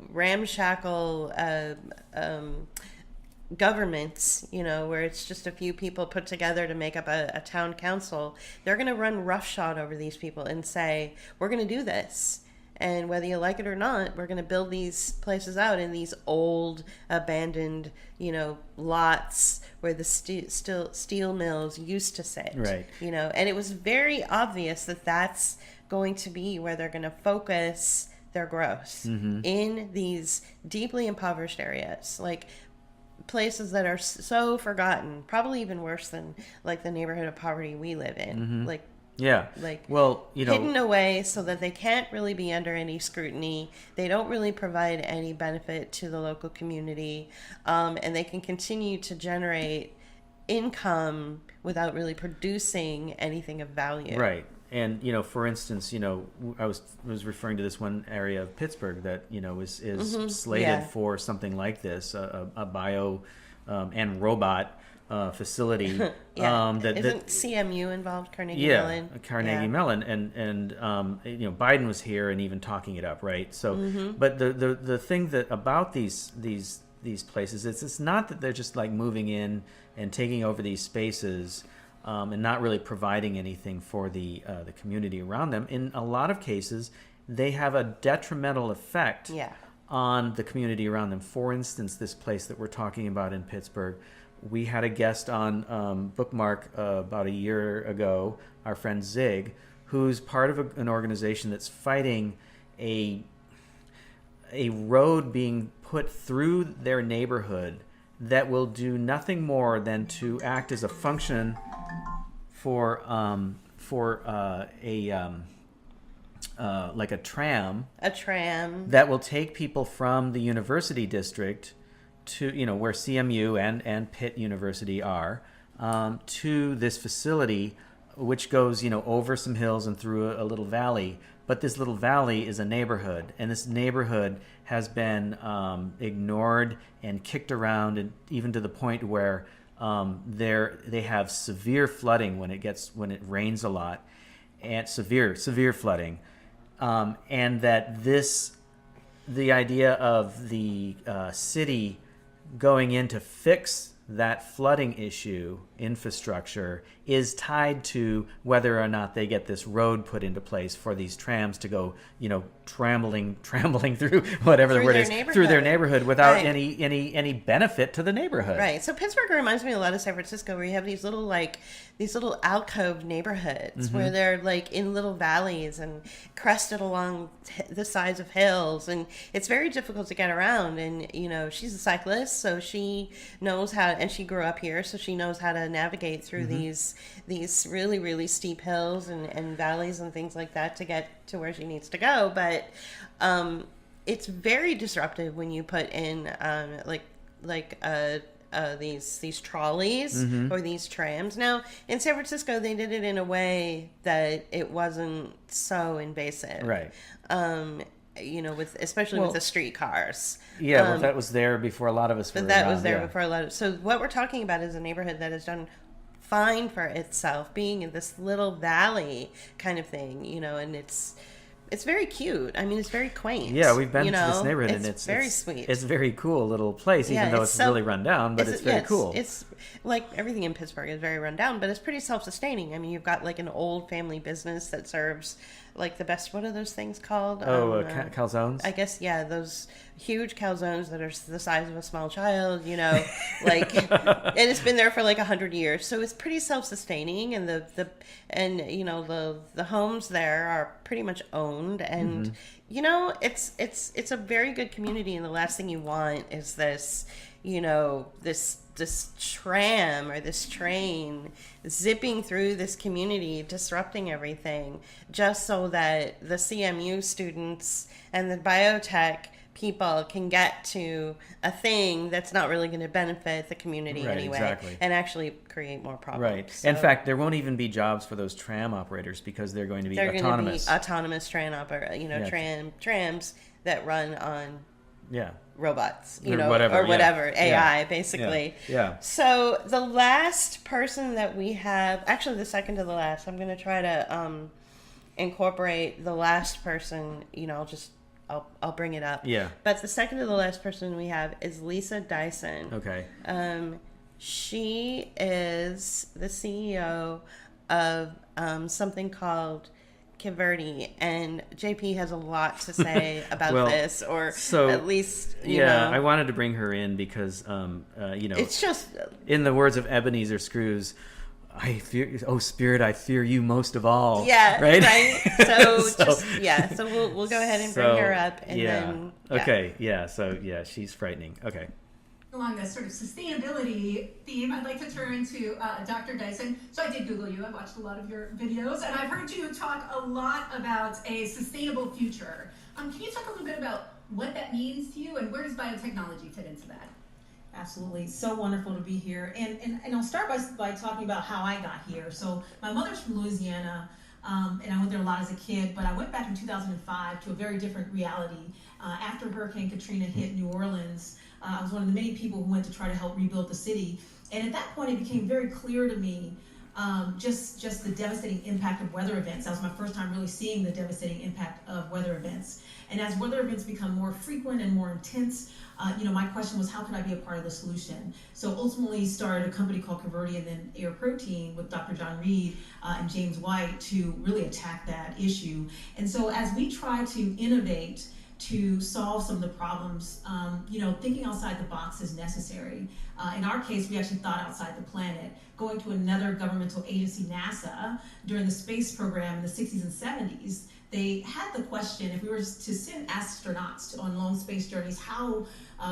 ramshackle governments, where it's just a few people put together to make up a town council. They're going to run roughshod over these people and say, we're going to do this. And whether you like it or not, we're going to build these places out in these old, abandoned, lots where the steel mills used to sit. Right. And it was very obvious that that's going to be where they're going to focus their growth in these deeply impoverished areas, like places that are so forgotten, probably even worse than like the neighborhood of poverty we live in, hidden away so that they can't really be under any scrutiny. They don't really provide any benefit to the local community, and they can continue to generate income without really producing anything of value. Right. And, for instance, I was referring to this one area of Pittsburgh that, is slated for something like this, a bio and robot facility. Isn't CMU involved, Carnegie Mellon? Carnegie Mellon. And Biden was here and even talking it up, right? So, but the thing that about these places, it's not that they're just like moving in and taking over these spaces and not really providing anything for the community around them. In a lot of cases, they have a detrimental effect on the community around them. For instance, this place that we're talking about in Pittsburgh, we had a guest on Bookmark about a year ago, our friend Zig, who's part of an organization that's fighting a road being put through their neighborhood that will do nothing more than to act as a function for like a tram that will take people from the university district to where CMU and Pitt University are, to this facility, which goes over some hills and through a little valley. But this little valley is a neighborhood, and this neighborhood has been ignored and kicked around, and even to the point where they have severe flooding when it rains a lot, and severe flooding, and that the idea of the city going in to fix that flooding issue infrastructure is tied to whether or not they get this road put into place for these trams to go, trambling through whatever the word is, through their neighborhood without any benefit to the neighborhood. Right. So Pittsburgh reminds me a lot of San Francisco, where you have these little alcove neighborhoods where they're like in little valleys and crested along the sides of hills, and it's very difficult to get around. And she's a cyclist, so she knows how, and she grew up here, so she knows how to navigate through these really, really steep hills and valleys and things like that to get to where she needs to go. But it's very disruptive when you put in these trolleys or these trams. Now, in San Francisco, they did it in a way that it wasn't so invasive. Right. Especially with the streetcars. Yeah, well, that was there before a lot of us were But that around, was there before a lot of... So what we're talking about is a neighborhood that has done fine for itself, being in this little valley kind of thing, and it's it's very cute. I mean, it's very quaint. Yeah, we've been you to know? this neighborhood, it's and it's very it's, sweet. It's a very cool little place, even though it's really run down, but it's very cool. It's like everything in Pittsburgh is very run down, but it's pretty self-sustaining. I mean, you've got like an old family business that serves like the best. What are those things called? Calzones. I guess, yeah, those huge calzones that are the size of a small child, you know, like, and it's been there for like 100 years. So it's pretty self-sustaining, and the homes there are pretty much owned, and you know, it's a very good community. And the last thing you want is this, you know, this tram or this train zipping through this community, disrupting everything, just so that the CMU students and the biotech people can get to a thing that's not really going to benefit the community anyway, exactly. and actually create more problems. Right. So In fact, there won't even be jobs for those tram operators because they're going to be autonomous. Going to be autonomous trams that run on robots, you know, whatever, AI, basically. Yeah. So the last person that we have, actually the second to the last, I'm going to try to incorporate the last person, you know, I'll bring it up. Yeah. But the second to the last person we have is Lisa Dyson. Okay. She is the CEO of something called Kiverty, and JP has a lot to say about this, or at least, you know. I wanted to bring her in because, you know, it's just, in the words of Ebenezer Scrooge, Spirit, I fear you most of all. Yeah, right. So we'll go ahead and bring her up, and then. Yeah. Okay. Yeah. So she's frightening. Okay. Along this sort of sustainability theme, I'd like to turn to Dr. Dyson. So I did Google you. I watched a lot of your videos, and I've heard you talk a lot about a sustainable future. Can you talk a little bit about what that means to you, and where does biotechnology fit into that? Absolutely. So wonderful to be here. And I'll start by talking about how I got here. So my mother's from Louisiana, and I went there a lot as a kid, but I went back in 2005 to a very different reality. After Hurricane Katrina hit New Orleans, I was one of the many people who went to try to help rebuild the city. And at that point, it became very clear to me just the devastating impact of weather events. That was my first time really seeing the devastating impact of weather events. And as weather events become more frequent and more intense, you know, my question was, how could I be a part of the solution? So ultimately started a company called Kiverty and then Air Protein with Dr. John Reed and James White to really attack that issue. And so as we try to innovate to solve some of the problems, you know, thinking outside the box is necessary. In our case, we actually thought outside the planet, going to another governmental agency, NASA, during the space program in the 60s and 70s. They had the question, if we were to send astronauts on long space journeys, how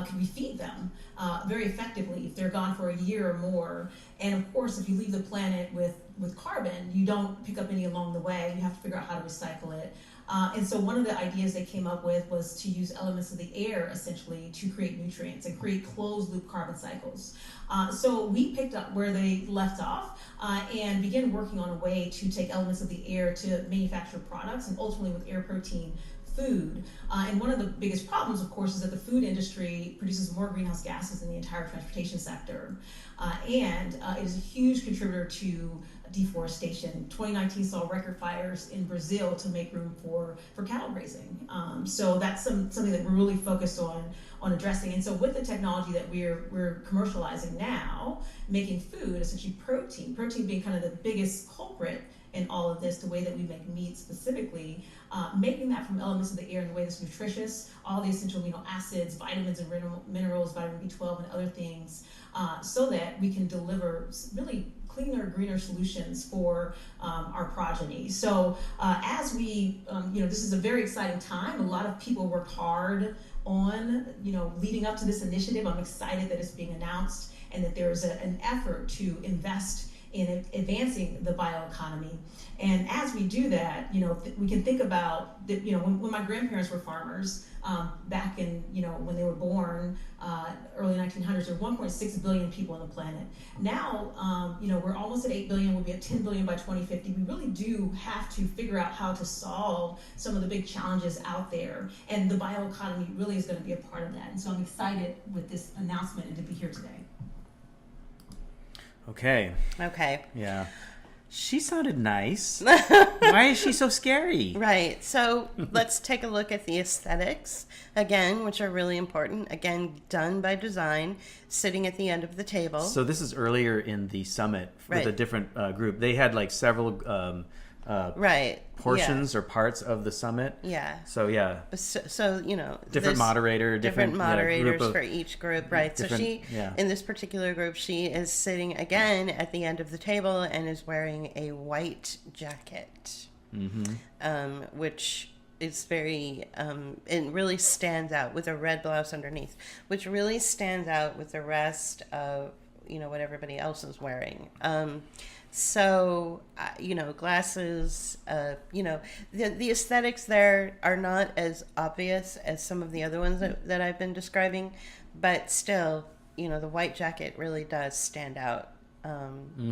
can we feed them very effectively if they're gone for a year or more? And of course, if you leave the planet with carbon, you don't pick up any along the way. You have to figure out how to recycle it. And so one of the ideas they came up with was to use elements of the air, essentially, to create nutrients and create closed-loop carbon cycles. So we picked up where they left off and began working on a way to take elements of the air to manufacture products, and ultimately with Air Protein, food. And one of the biggest problems, of course, is that the food industry produces more greenhouse gases than the entire transportation sector. And it is a huge contributor to deforestation. 2019 saw record fires in Brazil to make room for cattle grazing. So that's something that we're really focused on addressing. And so with the technology that we're commercializing now, making food, essentially protein being kind of the biggest culprit in all of this, the way that we make meat specifically, making that from elements of the air in the way that's nutritious, all the essential amino acids, vitamins and minerals, vitamin B12 and other things, so that we can deliver really cleaner, greener solutions for our progeny. So as we, you know, this is a very exciting time. A lot of people worked hard on, you know, leading up to this initiative. I'm excited that it's being announced and that there is an effort to invest in advancing the bioeconomy. And as we do that, you know, we can think about, you know, when my grandparents were farmers, back in, you know, when they were born, early 1900s, there were 1.6 billion people on the planet. Now, you know, we're almost at 8 billion, we'll be at 10 billion by 2050. We really do have to figure out how to solve some of the big challenges out there. And the bioeconomy really is going to be a part of that. And so I'm excited with this announcement and to be here today. Okay. Okay. Yeah. She sounded nice. Why is she so scary? Right. So let's take a look at the aesthetics again, which are really important. Again, done by design, sitting at the end of the table. So this is earlier in the summit with Right. a different group. They had like several Right. portions or parts of the summit. Yeah. So yeah, So you know, different moderator, different moderators group of, for each group, right? So she, yeah. in this particular group, she is sitting again at the end of the table and is wearing a white jacket, which is very, it really stands out with a red blouse underneath, which really stands out with the rest of, you know, what everybody else is wearing. So, you know, glasses, you know, the aesthetics there are not as obvious as some of the other ones that I've been describing, but still, you know, the white jacket really does stand out.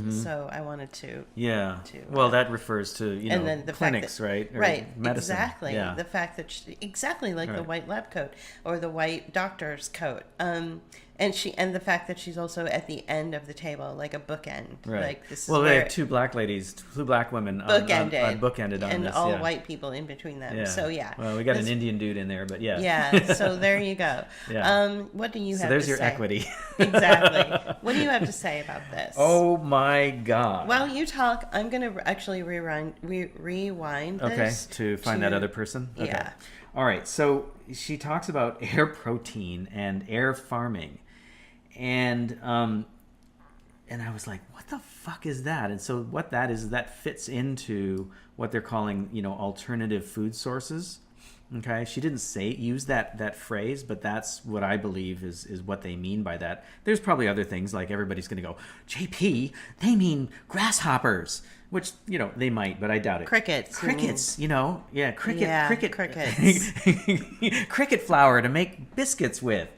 So I wanted to. Yeah. Well, that refers to, you know, and then the clinics, fact that, right? Or right. medicine. Exactly. Yeah. The fact that exactly like the Right. white lab coat or the white doctor's coat. And the fact that she's also at the end of the table, like a bookend. Right. Like this is well, where they have two black women bookended on and this, all yeah. white people in between them. Yeah. So yeah. Well, we got an Indian dude in there, but yeah. Yeah. So there you go. Yeah. What do you have? So there's to your say? equity. Exactly. What do you have to say about this? Oh my God. While you talk, I'm going to actually rewind this. To find that other person? Okay. Yeah. All right, so she talks about air protein and air farming. And I was like, what the fuck is that? And so what that is that fits into what they're calling, you know, alternative food sources. Okay, she didn't use that phrase, but that's what I believe is what they mean by that. There's probably other things, like everybody's going to go, JP, they mean grasshoppers, which, you know, they might, but I doubt it. Crickets, you know, cricket, cricket flour to make biscuits with.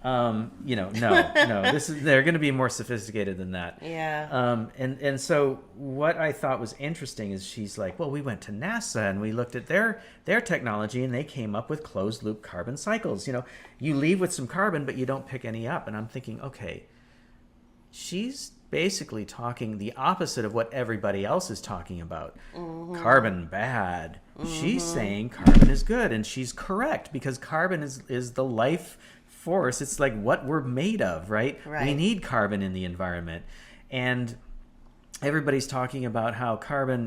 You know, no, they're going to be more sophisticated than that. Yeah. And so what I thought was interesting is she's like, well, we went to NASA and we looked at their technology and they came up with closed loop carbon cycles. You know, you leave with some carbon, but you don't pick any up. And I'm thinking, okay, she's basically talking the opposite of what everybody else is talking about. Carbon bad. She's saying carbon is good, and she's correct, because carbon is the life force. It's like what we're made of, right? We need carbon in the environment. And everybody's talking about how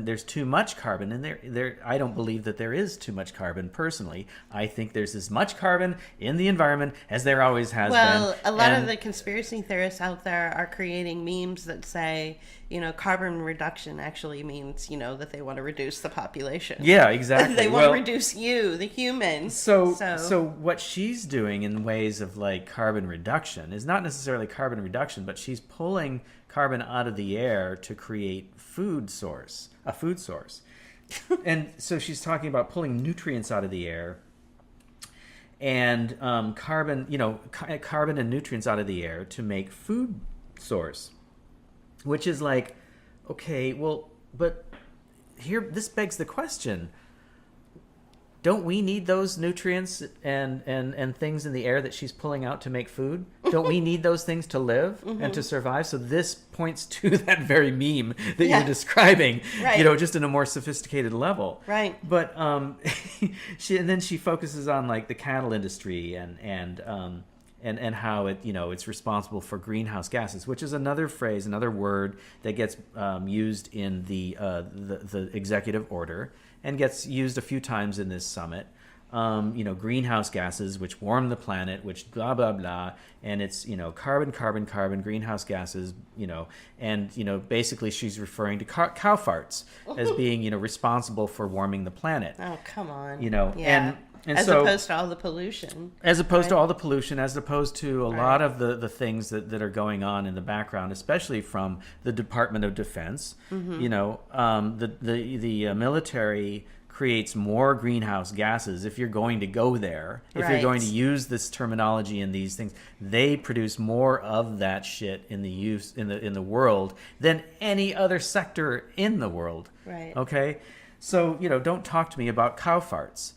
there's too much carbon, and there I don't believe that there is too much carbon personally. I think there's as much carbon in the environment as there always has been. Well, a lot of the conspiracy theorists out there are creating memes that say, you know, carbon reduction actually means, you know, that they want to reduce the population. Yeah, exactly. They want to reduce you, the human. So what she's doing in ways of like carbon reduction is not necessarily carbon reduction, but she's pulling carbon out of the air to create a food source. And so she's talking about pulling nutrients out of the air and carbon and nutrients out of the air to make food source, which is like, okay, well, but here, this begs the question. Don't we need those nutrients and things in the air that she's pulling out to make food? Don't we need those things to live and to survive? So this points to that very meme that you're describing, you know, just in a more sophisticated level. Right. But then she focuses on like the cattle industry and how it, you know, it's responsible for greenhouse gases, which is another phrase, another word that gets used in the executive order and gets used a few times in this summit. You know, greenhouse gases, which warm the planet, which blah, blah, blah. And it's, you know, carbon, greenhouse gases, you know, and, you know, basically she's referring to cow farts as being, you know, responsible for warming the planet. Oh, come on. You know, yeah. And as so, opposed to all the pollution. As opposed to all the pollution, as opposed to a lot of the things that are going on in the background, especially from the Department of Defense. You know, the military creates more greenhouse gases if you're going to go there. If you're going to use this terminology and these things, they produce more of that shit in the world than any other sector in the world. Right. Okay? So, you know, don't talk to me about cow farts.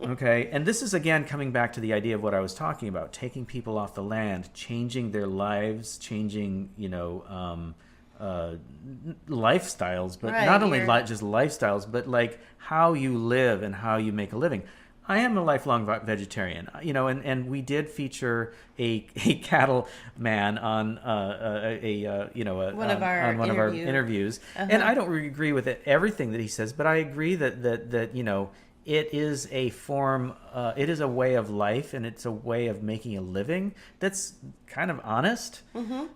Okay, and this is again coming back to the idea of what I was talking about, taking people off the land, changing their lives, changing, you know, lifestyles, but Right, not only you're- just lifestyles, but like how you live and how you make a living. I am a lifelong vegetarian, and we did feature a cattle man on One of our interviews, and I don't agree with everything that he says, but I agree that it is a form, it is a way of life, and it's a way of making a living that's kind of honest,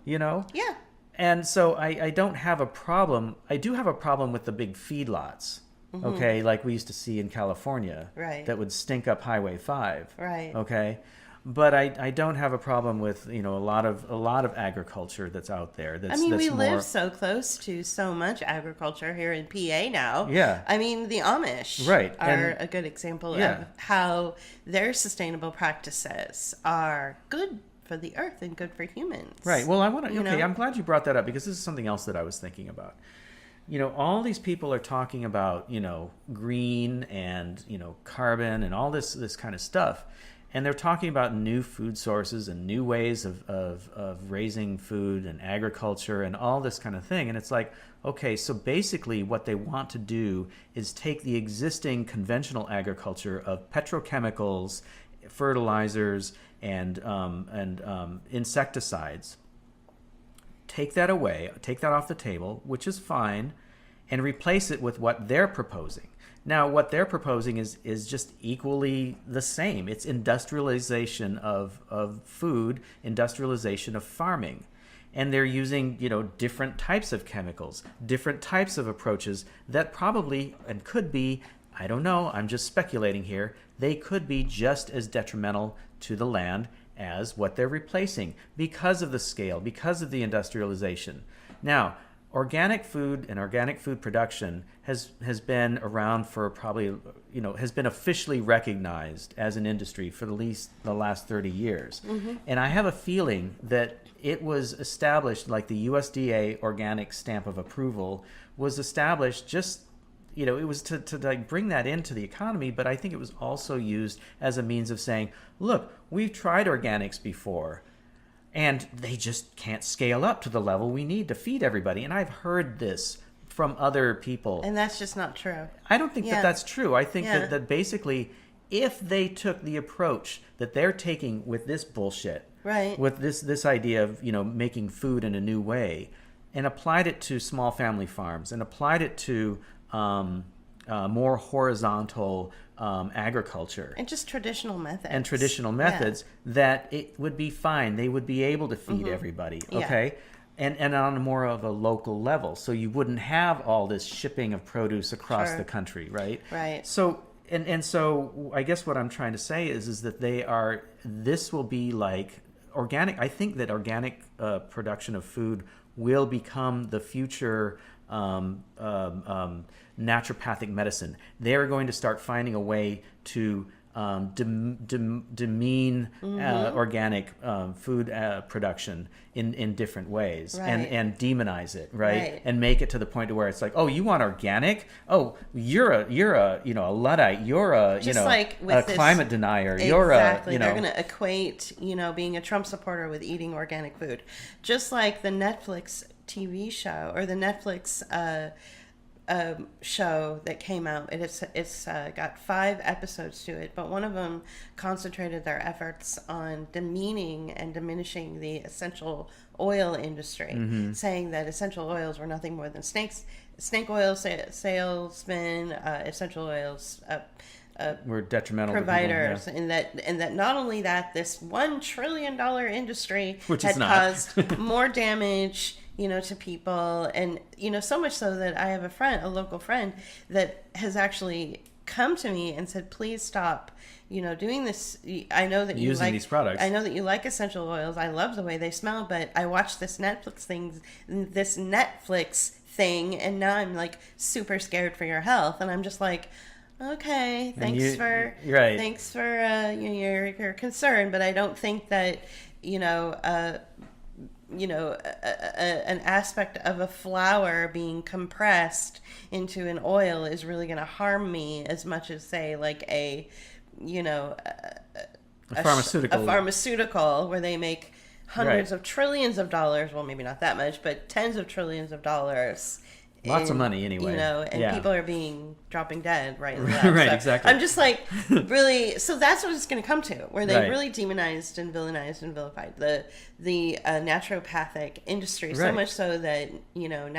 Yeah. And so I don't have a problem. I do have a problem with the big feedlots. Okay, like we used to see in California, Right. that would stink up Highway 5. Right. Okay, but I don't have a problem with a lot of agriculture that's out there. That's, we more, live so close to so much agriculture here in PA now. Yeah. The Amish Right, are and- a good example Yeah. of how their sustainable practices are good for the earth and good for humans. Right. Well, I want to. You Okay, know? I'm glad you brought that up because this is something else that I was thinking about. All these people are talking about, green and, carbon and all this kind of stuff. And they're talking about new food sources and new ways of raising food and agriculture and all this kind of thing. And it's like, okay, so basically what they want to do is take the existing conventional agriculture of petrochemicals, fertilizers, and insecticides, take that away, take that off the table, which is fine, and replace it with what they're proposing. Now, what they're proposing is just equally the same. It's industrialization of food, industrialization of farming. And they're using, different types of chemicals, different types of approaches that probably and could be, I don't know, I'm just speculating here, they could be just as detrimental to the land as what they're replacing because of the scale, because of the industrialization. Now, organic food and organic food production has been around for probably, has been officially recognized as an industry for at least the last 30 years. And I have a feeling that it was established, like the USDA organic stamp of approval was established just, it was to like bring that into the economy, but I think it was also used as a means of saying, look, we've tried organics before, and they just can't scale up to the level we need to feed everybody. And I've heard this from other people. And that's just not true. I don't think that that's true. I think Yeah. that basically, if they took the approach that they're taking with this bullshit, Right. with this idea of making food in a new way, and applied it to small family farms, and applied it to more horizontal agriculture And just traditional methods. that it would be fine. They would be able to feed everybody, Yeah. okay? And on more of a local level. So you wouldn't have all this shipping of produce across Sure. the country, right? Right. So so I guess what I'm trying to say is that this will be like organic. I think that organic production of food will become the future naturopathic medicine. They are going to start finding a way to demean organic food production in different ways, Right. and demonize it, right? Right. And make it to the point to where it's like, oh, you want organic? Oh, you're a a Luddite. You're a Just a like with this- climate denier. Exactly. You're They're going to equate, being a Trump supporter with eating organic food. Just like the Netflix TV show or the Netflix show that came out. It's got 5 episodes to it, but one of them concentrated their efforts on demeaning and diminishing the essential oil industry, saying that essential oils were nothing more than snake oil salesmen, essential oils we're detrimental providers, to people, and that not only that, this $1 trillion industry Which had is not. caused more damage, to people, and so much so that I have a local friend that has actually come to me and said, please stop doing this. I know that you Using like these products. I know that you like essential oils. I love the way they smell, but I watched this Netflix thing, and now I'm like super scared for your health. And I'm just like, okay, thanks for your concern, but I don't think that an aspect of a flour being compressed into an oil is really going to harm me as much as, say, like a pharmaceutical where they make hundreds of trillions of dollars. Well, maybe not that much, but tens of trillions of dollars. Lots of money anyway. You know, and Yeah. people are dropping dead right and left. Right, So exactly. I'm just like, really, so that's what it's going to come to, where they Right. really demonized and villainized and vilified the naturopathic industry, so Right. much so that, you know,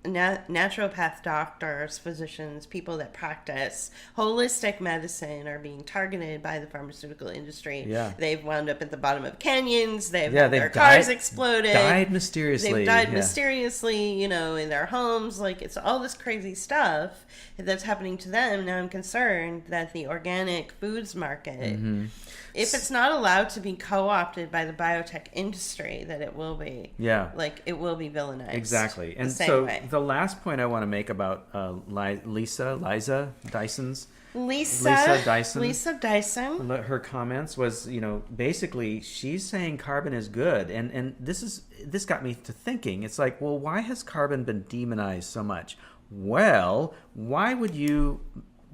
naturopath doctors, physicians, people that practice holistic medicine are being targeted by the pharmaceutical industry. Yeah. They've wound up at the bottom of canyons. They've Yeah, had they've their cars died- exploded. Died mysteriously. They've died Yeah. mysteriously, you know, in their homes. Like, it's all this crazy stuff that's happening to them. Now I'm concerned that the organic foods market, Mm-hmm. if it's not allowed to be co-opted by the biotech industry, that it will be. Yeah. Like, it will be villainized. Exactly. the And same so way. the last point I want to make about Liza Dyson's Lisa Dyson. Lisa Dyson. Her comments was, you know, basically she's saying carbon is good, and this got me to thinking. It's like, well, why has carbon been demonized so much? Well, why would you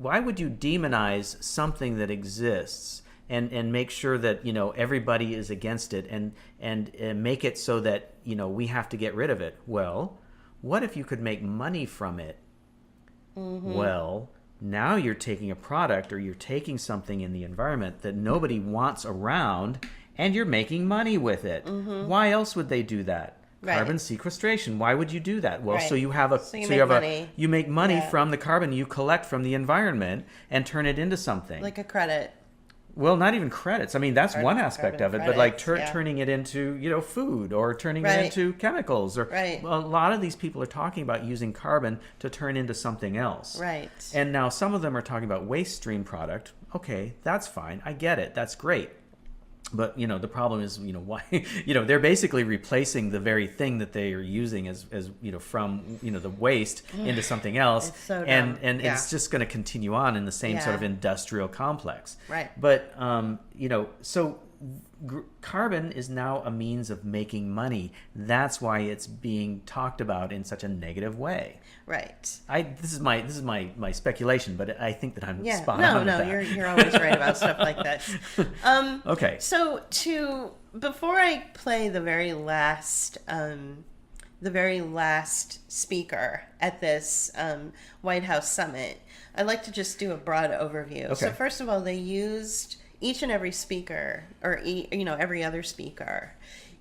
demonize something that exists and make sure that, you know, everybody is against it and make it so that, you know, we have to get rid of it? Well, what if you could make money from it? Mm-hmm. Well, now you're taking a product or you're taking something in the environment that nobody wants around and you're making money with it. Why else would they do that? Mm-hmm. Right. Carbon sequestration. Why would you do that? Well, Right. so you have So you make money. you make money Yeah. from the carbon you collect from the environment and turn it into something. Like a credit. Well, not even credits. I mean, that's one aspect of carbon it, but like credits, yeah. turning it into, you know, food or turning Right. it into chemicals or Right. a lot of these people are talking about using carbon to turn into something else. Right. And now some of them are talking about waste stream product. Okay, that's fine. I get it. That's great. But, you know, the problem is, you know, why, you know, they're basically replacing the very thing that they are using as you know, from, you know, the waste into something else. It's so and dumb. Yeah. it's just going to continue on in the same sort of Yeah. industrial complex. Right. But, you know, so carbon is now a means of making money. That's why it's being talked about in such a negative way. Right. This is my speculation, but I think that I'm Yeah. spot on. No, with that. you're always right about stuff like that. Okay. So before I play the very last speaker at this White House summit, I'd like to just do a broad overview. Okay. So first of all, they used each and every speaker, or you know, every other speaker,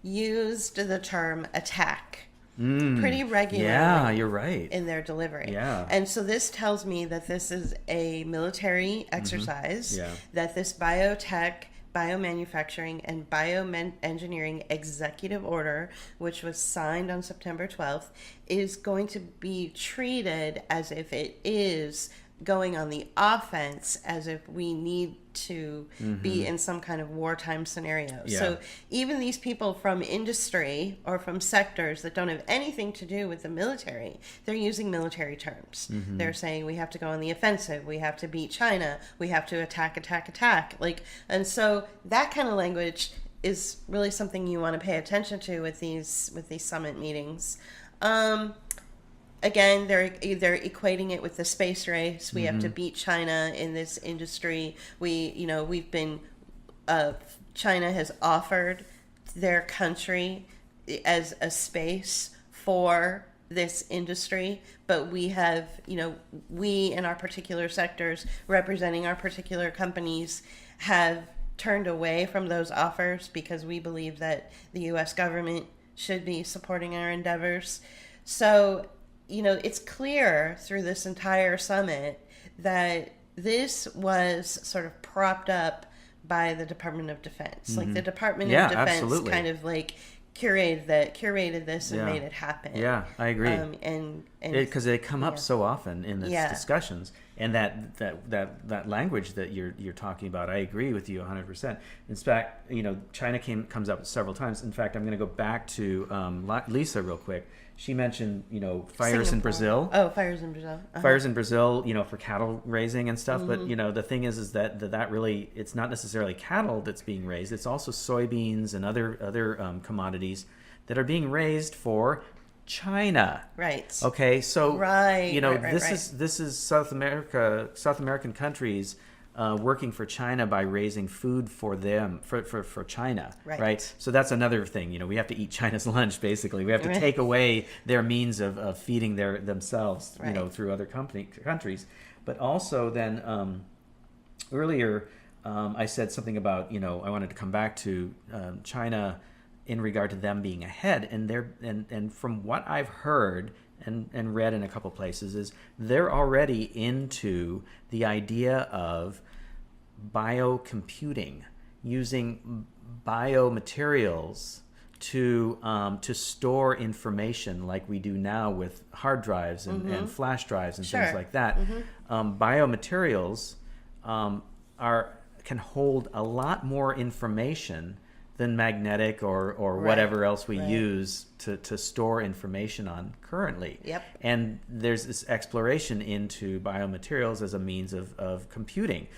used the term attack pretty regularly. Yeah, you're right. In their delivery. Yeah. And so this tells me that this is a military exercise, Yeah. that this biotech, biomanufacturing, and bioengineering executive order, which was signed on September 12th, is going to be treated as if it is going on the offense, as if we need to be in some kind of wartime scenario. Yeah. So even these people from industry or from sectors that don't have anything to do with the military, they're using military terms. They're saying we have to go on the offensive, we have to beat China, we have to attack. Like, and so that kind of language is really something you want to pay attention to with these summit meetings. Again, they're equating it with the space race. We have to beat China in this industry. China has offered their country as a space for this industry, but we have, we in our particular sectors representing our particular companies have turned away from those offers because we believe that the U.S. government should be supporting our endeavors. So, it's clear through this entire summit that this was sort of propped up by the Department of Defense. Like the Department of Defense absolutely. kind of like curated this and made it happen. Yeah, I agree. And because they come up so often in these discussions, and that language that you're talking about, I agree with you 100%. In fact, China comes up several times. In fact, I'm going to go back to Lisa real quick. She mentioned, fires in Brazil. Oh, fires in Brazil. Uh-huh. Fires in Brazil, for cattle raising and stuff. But, the thing is that really, it's not necessarily cattle that's being raised. It's also soybeans and other commodities that are being raised for China. Right. Okay, so right. this is South American countries working for China by raising food for them, for China, Right. right? So that's another thing. We have to eat China's lunch, basically. We have to Right. take away their means of feeding themselves, Right. through other countries. But also then earlier I said something about, I wanted to come back to China in regard to them being ahead, and from what I've heard and read in a couple places is they're already into the idea of biocomputing, using biomaterials to store information like we do now with hard drives and flash drives and Sure. things like that. Biomaterials can hold a lot more information than magnetic or Right. whatever else we Right. use to store information on currently. Yep. And there's this exploration into biomaterials as a means of computing.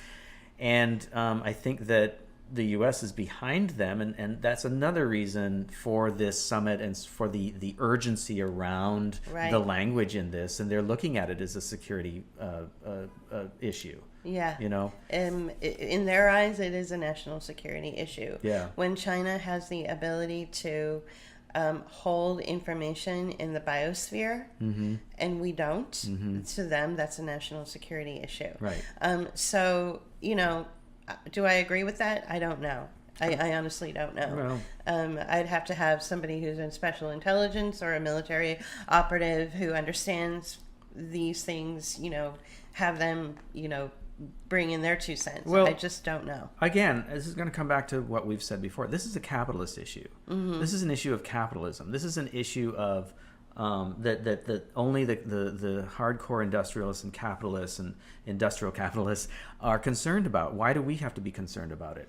And I think that the U.S. is behind them, and that's another reason for this summit and for the urgency around Right. the language in this. And they're looking at it as a security issue. Yeah. In their eyes, it is a national security issue. Yeah. When China has the ability to hold information in the biosphere, and we don't, to them, that's a national security issue. Right. So, do I agree with that? I don't know. I honestly don't know. I'd have to have somebody who's in special intelligence or a military operative who understands these things, have them, bring in their 2 cents. Well, I just don't know. Again, this is going to come back to what we've said before. This is a capitalist issue. This is an issue of capitalism. This is an issue of that only the hardcore industrialists and capitalists and industrial capitalists are concerned about. Why do we have to be concerned about it?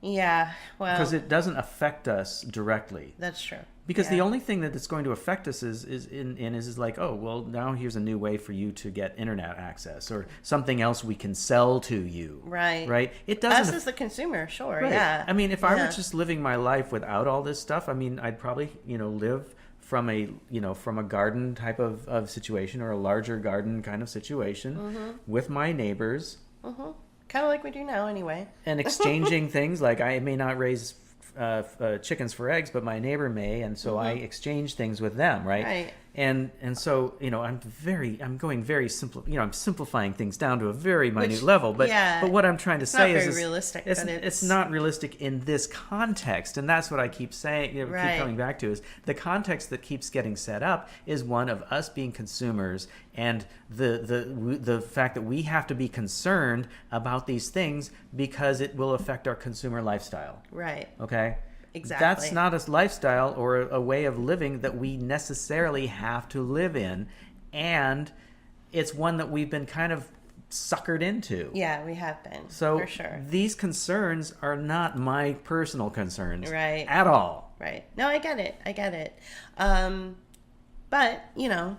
Yeah, well, Because it doesn't affect us directly. that's true. Because the Yeah. only thing that it's going to affect us is like, oh, well, now here's a new way for you to get internet access or something else we can sell to you. Right. Right? It doesn't. Us as the consumer, sure, Right. yeah. I mean, if I Yeah. were just living my life without all this stuff, I mean, I'd probably, live from a garden type of situation or a larger garden kind of situation with my neighbors. Kind of like we do now, anyway. And exchanging things. Like I may not raise chickens for eggs, but my neighbor may, and so I exchange things with them, right? Right. And so I'm going very simple. I'm simplifying things down to a very minute Which- level. But yeah, but what I'm trying to it's say not is very realistic, It's, but it's it's- not realistic in this context, and that's what I keep saying. Right. Keep coming back to is the context that keeps getting set up is one of us being consumers and the fact that we have to be concerned about these things because it will affect our consumer lifestyle. Right. Okay. Exactly. That's not a lifestyle or a way of living that we necessarily have to live in. And it's one that we've been kind of suckered into. Yeah, we have been. So for sure. these concerns are not my personal concerns Right. at all. Right. No, I get it. But,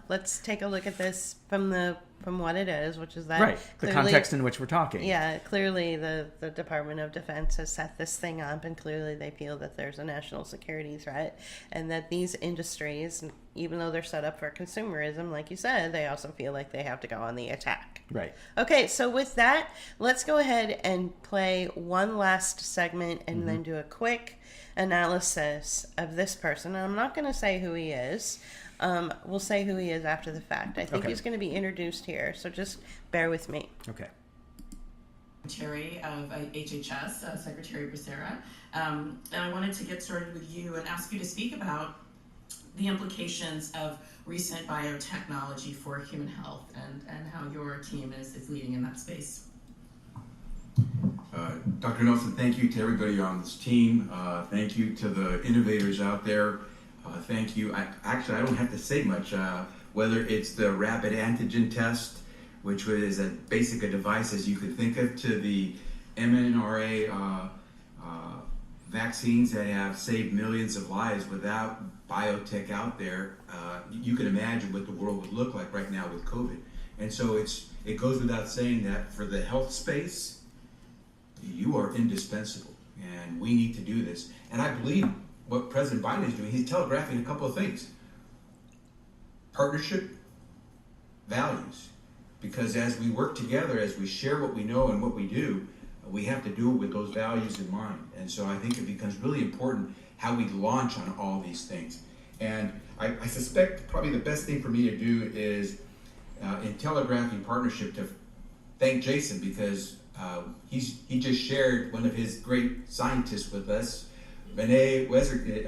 let's take a look at this from what it is, which is that Right. The clearly- context in which we're talking. Yeah, clearly the Department of Defense has set this thing up, and clearly they feel that there's a national security threat, and that these industries, even though they're set up for consumerism, like you said, they also feel like they have to go on the attack. Right. Okay, so with that, let's go ahead and play one last segment and then do a quick analysis of this person. And I'm not going to say who he is. We'll say who he is after the fact. I think Okay. he's going to be introduced here, so just bear with me. Okay. Secretary of HHS, Secretary Bacerra. And I wanted to get started with you and ask you to speak about the implications of recent biotechnology for human health and how your team is leading in that space. Dr. Nelson, thank you to everybody on this team. Thank you to the innovators out there. Thank you. I don't have to say much. Whether it's the rapid antigen test, which was as basic a device as you could think of, to the mRNA vaccines that have saved millions of lives without biotech out there, you can imagine what the world would look like right now with COVID. And so it goes without saying that for the health space, you are indispensable, and we need to do this. And I believe what President Biden is doing, he's telegraphing a couple of things. Partnership, values. because as we work together, as we share what we know and what we do, we have to do it with those values in mind. And so I think it becomes really important how we launch on all these things. And I suspect probably the best thing for me to do is in telegraphing partnership to thank Jason, because he just shared one of his great scientists with us, Renee Wezergen,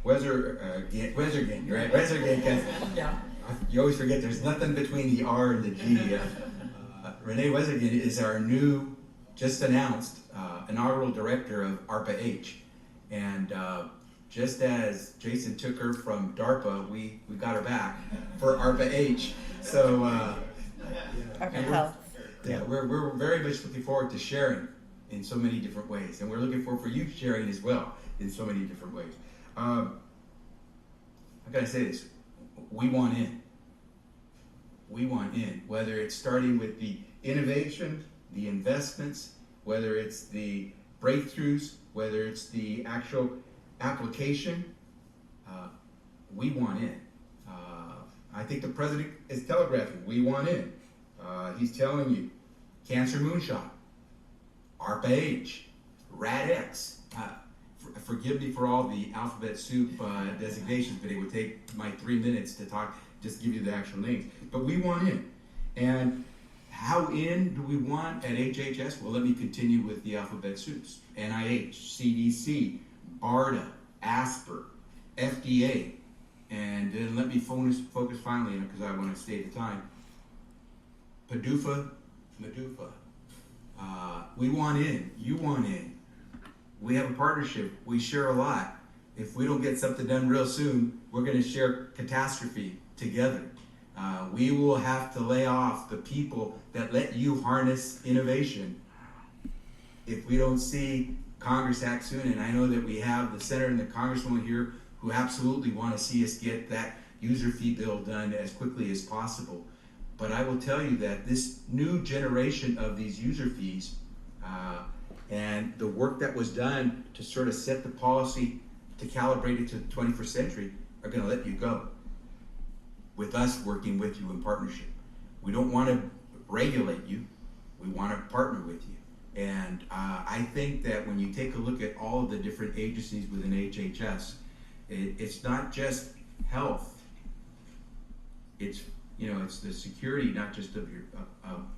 right? Wezergen. Yeah. You always forget there's nothing between the R and the G. Renee Wezergen is our new, just announced, inaugural director of ARPA-H. And just as Jason took her from DARPA, we got her back for ARPA-H. So ARPA Health. Yeah, we're very much looking forward to sharing in so many different ways. And we're looking forward for you sharing as well in so many different ways. I gotta say this, we want in. We want in, whether it's starting with the innovation, the investments, whether it's the breakthroughs, whether it's the actual application, we want in. I think the president is telegraphing, we want in. He's telling you, Cancer Moonshot, ARPA-H, RADX. Forgive me for all the alphabet soup designations, but it would take my 3 minutes to talk, just give you the actual names. But we want in. And how in do we want at HHS? Well, let me continue with the alphabet soups. NIH, CDC, BARDA, ASPR, FDA, and then let me focus finally, because I want to stay the time, PDUFA, MDUFA. We want in, you want in. We have a partnership, we share a lot. If we don't get something done real soon, we're going to share catastrophe together. We will have to lay off the people that let you harness innovation if we don't see Congress act soon. And I know that we have the Senator and the Congresswoman here who absolutely want to see us get that user fee bill done as quickly as possible. But I will tell you that this new generation of these user fees and the work that was done to sort of set the policy to calibrate it to the 21st century are going to let you go, with us working with you in partnership. We don't want to regulate you, we want to partner with you. And I think that when you take a look at all of the different agencies within HHS, it's not just health, it's the security, not just of your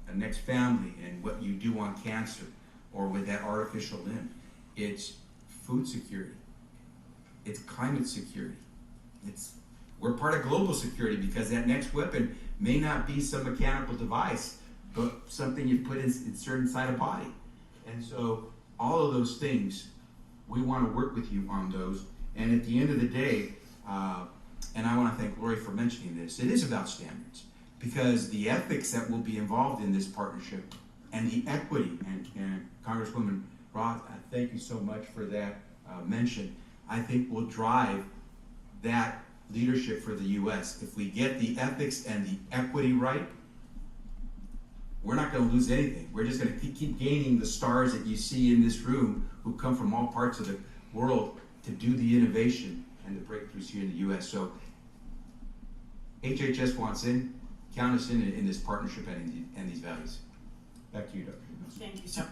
a next family and what you do on cancer or with that artificial limb. It's food security, it's climate security, we're part of global security, because that next weapon may not be some mechanical device, but something you put insert inside a body. And so all of those things, we want to work with you on those. And at the end of the day, and I want to thank Lori for mentioning this, it is about standards, because the ethics that will be involved in this partnership and the equity, and Congresswoman Roth, thank you so much for that mention, I think will drive that leadership for the U.S. If we get the ethics and the equity right, we're not going to lose anything. We're just going to keep gaining the stars that you see in this room who come from all parts of the world to do the innovation and the breakthroughs here in the U.S. So HHS wants in, count us in this partnership and these values. Back to you, Dr. Thank you, sir.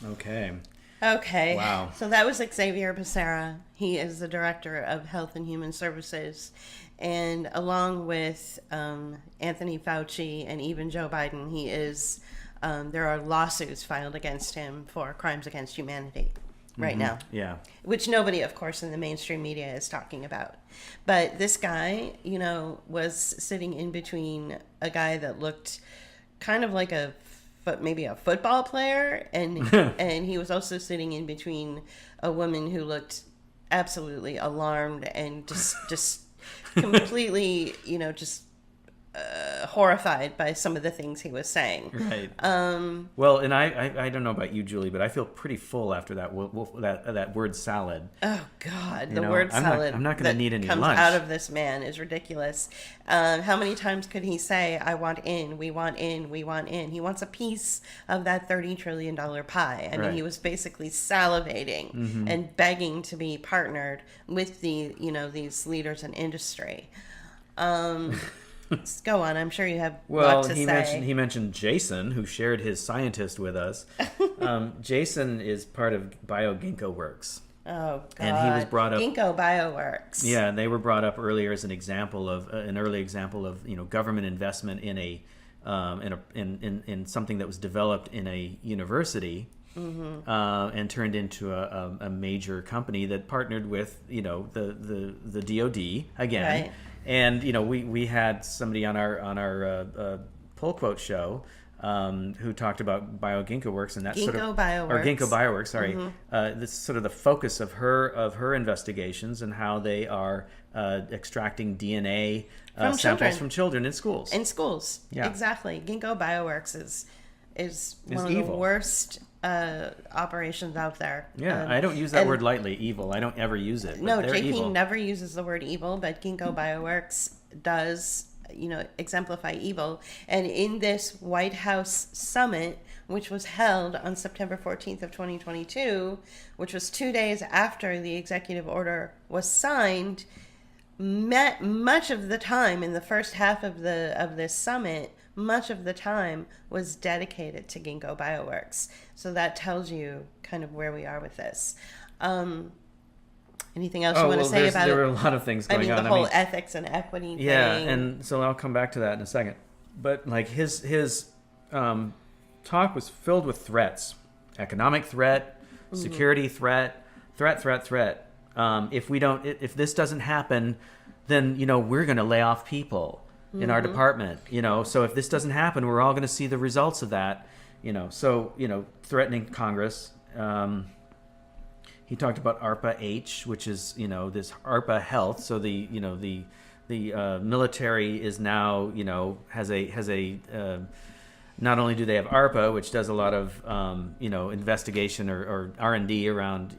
Okay. Wow. So that was Xavier Bacerra. He is the Director of Health and Human Services. And along with Anthony Fauci and even Joe Biden, he is, there are lawsuits filed against him for crimes against humanity right now. Yeah. Which nobody, of course, in the mainstream media is talking about. But this guy, was sitting in between a guy that looked kind of like maybe a football player, and and he was also sitting in between a woman who looked absolutely alarmed and just completely horrified by some of the things he was saying. Right. Well, and I don't know about you, Julie, but I feel pretty full after that word salad. Oh God, the word salad. I'm not going to need any comes lunch. out of this man is ridiculous. How many times could he say, "I want in, we want in, we want in"? He wants a piece of that $30 trillion pie. I mean, he was basically salivating and begging to be partnered with these leaders in industry. Go on. I'm sure you have Well, lots to say. he mentioned Jason, who shared his scientist with us. Jason is part of Ginkgo Works. Oh, God. And he was brought up. Ginkgo Bioworks. Yeah, and they were brought up earlier as an example of an early example of government investment in in something that was developed in a university, and turned into a major company that partnered with the DoD again. Right. And we had somebody on our pull quote show who talked about Ginkgo Works and that Ginkgo Bioworks. Sorry, this is sort of the focus of her investigations and how they are extracting DNA samples from children in schools. In schools, yeah, exactly. Ginkgo Bioworks is one of evil. the worst operations out there. Yeah, I don't use that word lightly. Evil. I don't ever use it. No, JP evil. Never uses the word evil, but Ginkgo Bioworks does. Exemplify evil. And in this White House summit, which was held on September 14th of 2022, which was 2 days after the executive order was signed, much of the time in the first half of this summit, much of the time was dedicated to Ginkgo Bioworks. So that tells you kind of where we are with this. Anything else you want to say about it? There were a lot of things going on. The whole ethics and equity thing. Yeah, and so I'll come back to that in a second. But like his talk was filled with threats: economic threat, security threat. If this doesn't happen, then we're going to lay off people in our department. So if this doesn't happen, we're all going to see the results of that. Threatening Congress. He talked about ARPA-H, which is this ARPA Health. So the military is now has a not only do they have ARPA, which does a lot of investigation or R&D around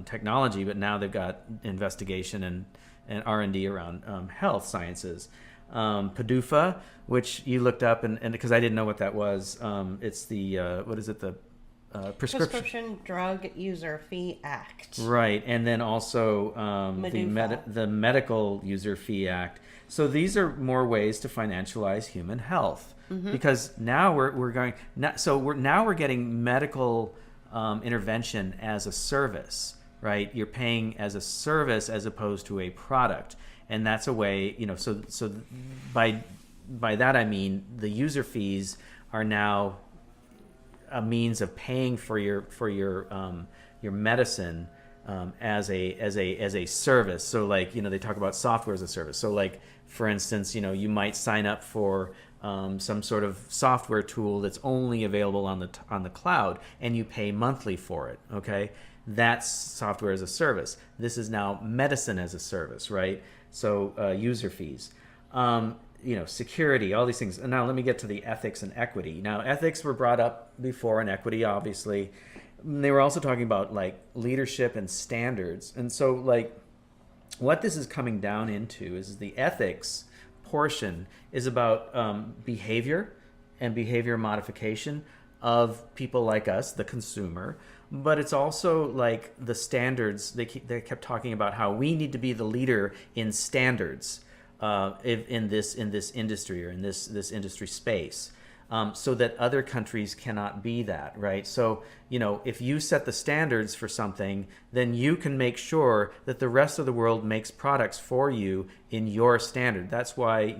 technology, but now they've got investigation and R&D around health sciences. PDUFA, which you looked up, and because I didn't know what that was, it's the what is it, the Prescription Drug User Fee Act. Right, and then also the Medical User Fee Act. So these are more ways to financialize human health, because now we're getting medical intervention as a service, right? You're paying as a service as opposed to a product, and that's a way, So by that I mean the user fees are now a means of paying for your medicine as a service. So like they talk about software as a service. So like for instance you might sign up for some sort of software tool that's only available on the cloud, and you pay monthly for it. Okay, that's software as a service. This is now medicine as a service, right? So user fees. Security, all these things. And now let me get to the ethics and equity. Now, ethics were brought up before, and equity, obviously. They were also talking about like leadership and standards. And so like what this is coming down into is the ethics portion is about behavior and behavior modification of people like us, the consumer. But it's also like the standards. They kept talking about how we need to be the leader in standards. In this industry or in this industry space, so that other countries cannot be that, right? So if you set the standards for something, then you can make sure that the rest of the world makes products for you in your standard. That's why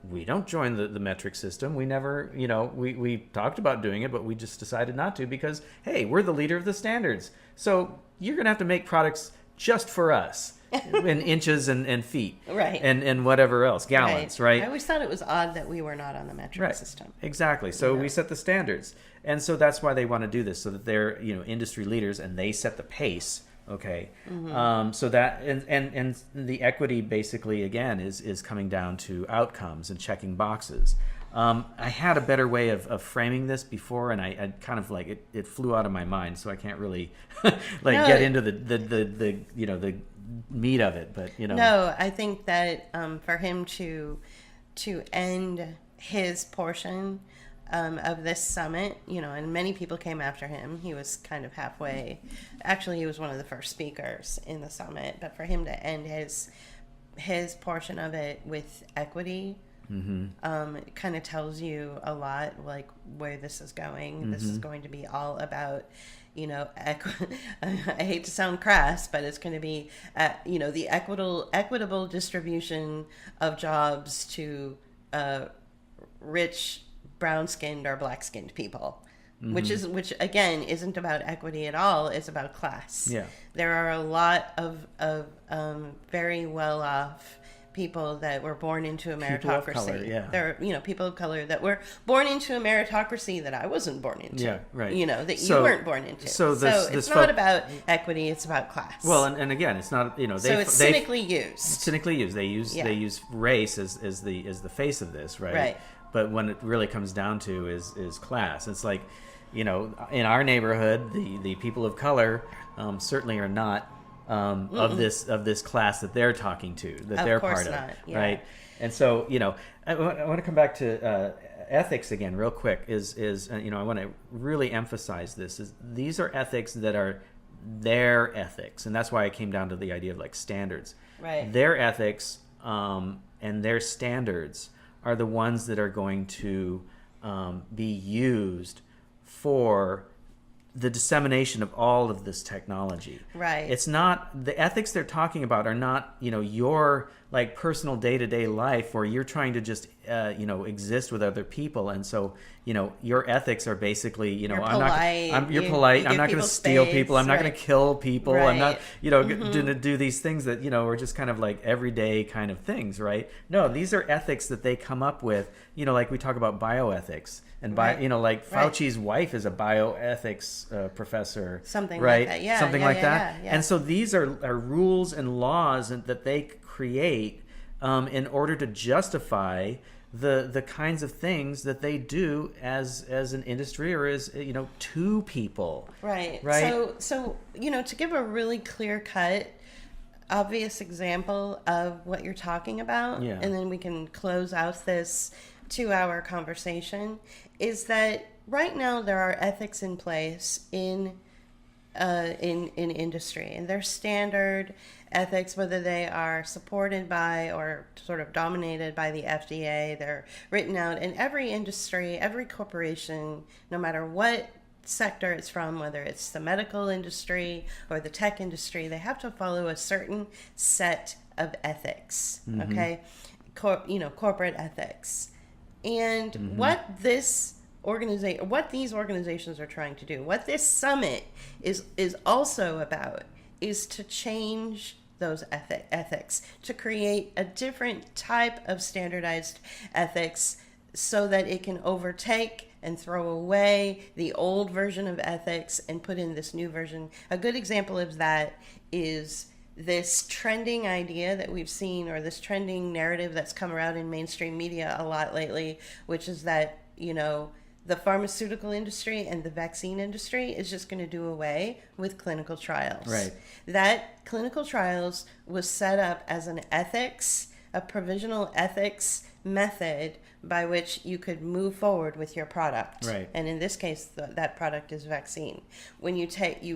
we don't join the metric system. We never we talked about doing it, but we just decided not to because hey, we're the leader of the standards. So you're gonna have to make products just for us. In inches and feet, right, and whatever else, gallons, right. I always thought it was odd that we were not on the metric system. Exactly. So we set the standards, and so that's why they want to do this, so that they're industry leaders and they set the pace. Okay, so that and the equity basically again is coming down to outcomes and checking boxes. I had a better way of framing this before, and I kind of like it flew out of my mind, so I can't really get into the meat of it, but No, I think that for him to end his portion of this summit, and many people came after him. He was kind of halfway. Actually, he was one of the first speakers in the summit. But for him to end his portion of it with equity, It kind of tells you a lot, like where this is going. This is going to be all about, I hate to sound crass, but it's going to be, the equitable distribution of jobs to rich brown-skinned or black-skinned people. Which again isn't about equity at all. It's about class. Yeah. There are a lot of very well off people that were born into a meritocracy. People of color, yeah. There are people of color that were born into a meritocracy that I wasn't born into. Yeah, right. That you weren't born into. So it's not about equity. It's about class. Well, and again, it's not it's cynically used. Cynically used. They use race as the face of this, right? Right. But when it really comes down to is class. It's like, in our neighborhood, the people of color certainly are not of this class that they're talking to, that they're part of, right? And so, I want to come back to ethics again, real quick. I want to really emphasize this: these are ethics that are their ethics, and that's why I came down to the idea of like standards. Right. Their ethics and their standards are the ones that are going to be used for the dissemination of all of this technology. Right. It's not, the ethics they're talking about are not, your like personal day-to-day life where you're trying to just, exist with other people. And so, your ethics are basically, you're polite. You're polite. I'm not going to steal people. I'm not going to kill people. Right. I'm not, going to do these things that, are just kind of like everyday kind of things, right? No, these are ethics that they come up with, like we talk about bioethics. And Fauci's wife is a bioethics professor, something right? Like that. Yeah, something like that. Yeah. And so these are rules and laws that they create in order to justify the kinds of things that they do as an industry or as to people. Right. Right. So to give a really clear cut, obvious example of what you're talking about, and then we can close out this 2-hour conversation, is that right now there are ethics in place in industry, and they're standard ethics, whether they are supported by or sort of dominated by the FDA. They're written out in every industry, every corporation, no matter what sector it's from, whether it's the medical industry or the tech industry. They have to follow a certain set of ethics, okay? Corporate ethics. And what these organizations are trying to do, what this summit is also about, is to change those ethics, to create a different type of standardized ethics so that it can overtake and throw away the old version of ethics and put in this new version. A good example of that is this trending idea that we've seen, or this trending narrative that's come around in mainstream media a lot lately, which is that, the pharmaceutical industry and the vaccine industry is just going to do away with clinical trials. Right. That clinical trials was set up as a provisional ethics method by which you could move forward with your product. Right. And in this case, that product is vaccine.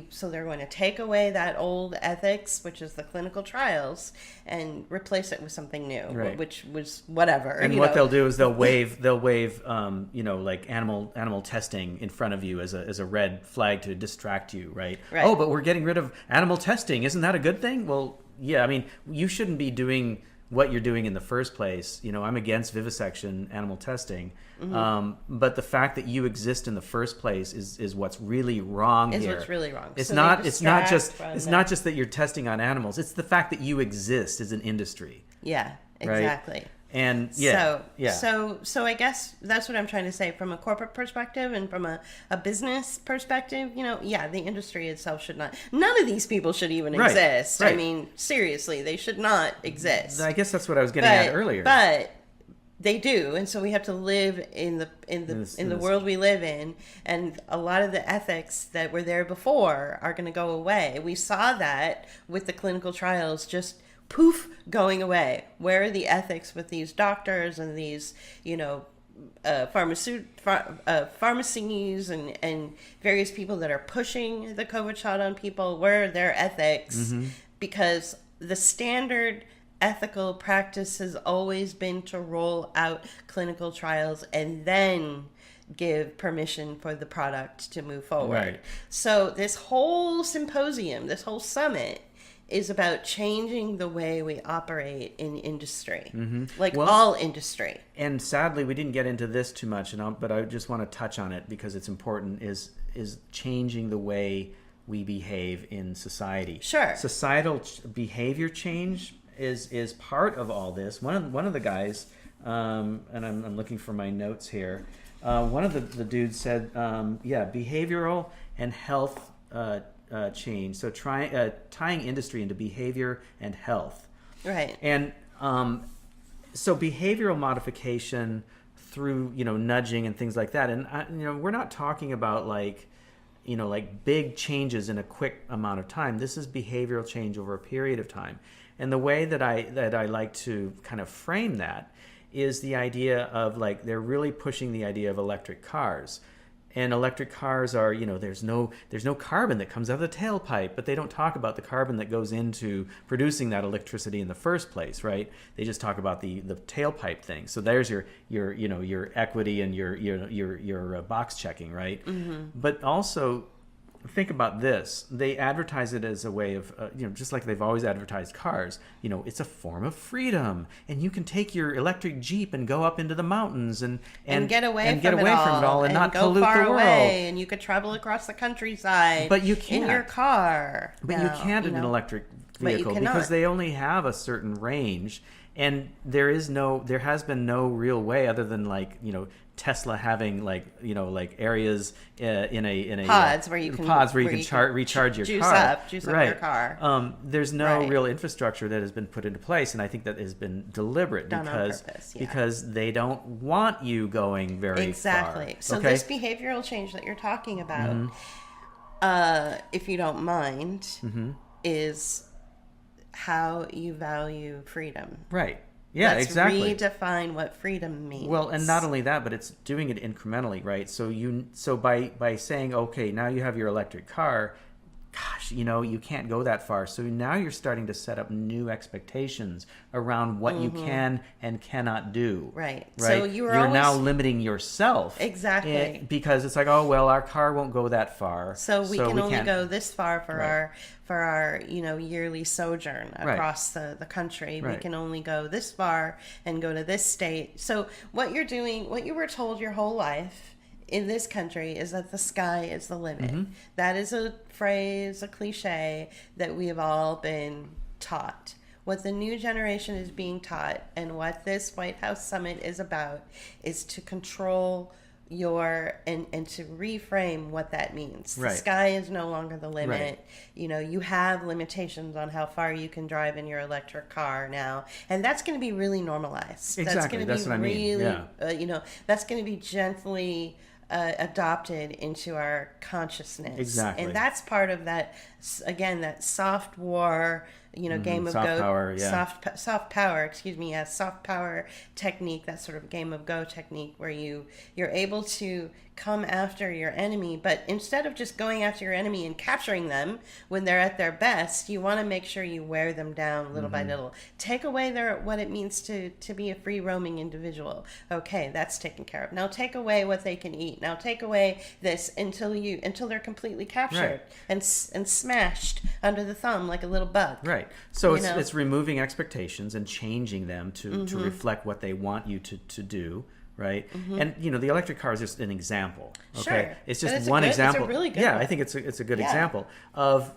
So they're going to take away that old ethics, which is the clinical trials, and replace it with something new, right. which was whatever. And what they'll do is they'll wave, like animal testing in front of you as a red flag to distract you, right? Right. Oh, but we're getting rid of animal testing. Isn't that a good thing? Well, yeah. I mean, you shouldn't be doing what you're doing in the first place. I'm against vivisection, animal testing, but the fact that you exist in the first place is what's really wrong here. Is what's really wrong. It's So not. they It's not just. distract It's from not just that you're testing on animals. It's the fact that you exist as an industry. Yeah, Right? exactly. And So I guess that's what I'm trying to say from a corporate perspective and from a business perspective. The industry itself should not. None of these people should even Right, exist. right. I mean, seriously, they should not exist. I guess that's what I was getting at earlier. But they do, and so we have to live in the world we live in, and a lot of the ethics that were there before are going to go away. We saw that with the clinical trials, just poof, going away. Where are the ethics with these doctors and these, pharmacies and various people that are pushing the COVID shot on people? Where are their ethics? Because the standard ethical practice has always been to roll out clinical trials and then give permission for the product to move forward. Right. So this whole symposium, this whole summit is about changing the way we operate in industry, like all industry. And sadly, we didn't get into this too much, but I just want to touch on it because it's important, is changing the way we behave in society. Sure. Societal behavior change is part of all this. One of the guys, and I'm looking for my notes here, one of the dudes said, behavioral and health change. So tying industry into behavior and health. Right. And so behavioral modification through, nudging and things like that. And, we're not talking about like big changes in a quick amount of time. This is behavioral change over a period of time. And the way that I like to kind of frame that is the idea of like, they're really pushing the idea of electric cars. And electric cars are, there's no carbon that comes out of the tailpipe, but they don't talk about the carbon that goes into producing that electricity in the first place, right? They just talk about the tailpipe thing. So there's your equity and your box checking, right? Mm-hmm. But also think about this. They advertise it as a way of, just like they've always advertised cars, it's a form of freedom. And you can take your electric Jeep and go up into the mountains and get away from it all and not pollute the world. And you could travel across the countryside but you can't. in your car. But you can't in an electric vehicle because they only have a certain range. And there has been no real way other than Tesla having areas in a pods where you can recharge your juice car. Up your car. There's no real infrastructure that has been put into place, and I think that has been deliberate because they don't want you going very far. Exactly. So this behavioral change that you're talking about, if you don't mind, is how you value freedom. Right. Yeah, Let's exactly. redefine what freedom means. Well, and not only that, but it's doing it incrementally, right? So by saying, okay, now you have your electric car, gosh, you can't go that far. So now you're starting to set up new expectations around what you can and cannot do. Right. Right. So you're now limiting yourself. Exactly. Because it's like, oh well, our car won't go that far. So we can only go this far for our yearly sojourn across the country. Right. We can only go this far and go to this state. So what you're doing, what you were told your whole life in this country is that the sky is the limit. That is a phrase, a cliche that we have all been taught. What the new generation is being taught and what this White House summit is about is to control and to reframe what that means. Right. The sky is no longer the limit. Right. You have limitations on how far you can drive in your electric car now, and that's going to be really normalized. Exactly. That's what I mean. Yeah. That's going to be gently adopted into our consciousness. Exactly. And that's part of that, again, that soft war, game of soft Go. Power, yeah. Soft power technique, that sort of game of Go technique where you're able to come after your enemy, but instead of just going after your enemy and capturing them when they're at their best, you want to make sure you wear them down little by little. Take away what it means to be a free roaming individual. Okay, that's taken care of. Now take away what they can eat. Now take away this until they're completely captured and smashed under the thumb like a little bug. Right. So it's removing expectations and changing them to reflect what they want you to do. Right. And, the electric car is just an example. Okay. Sure. It's just one example. It's a really good one. I think it's a good example of,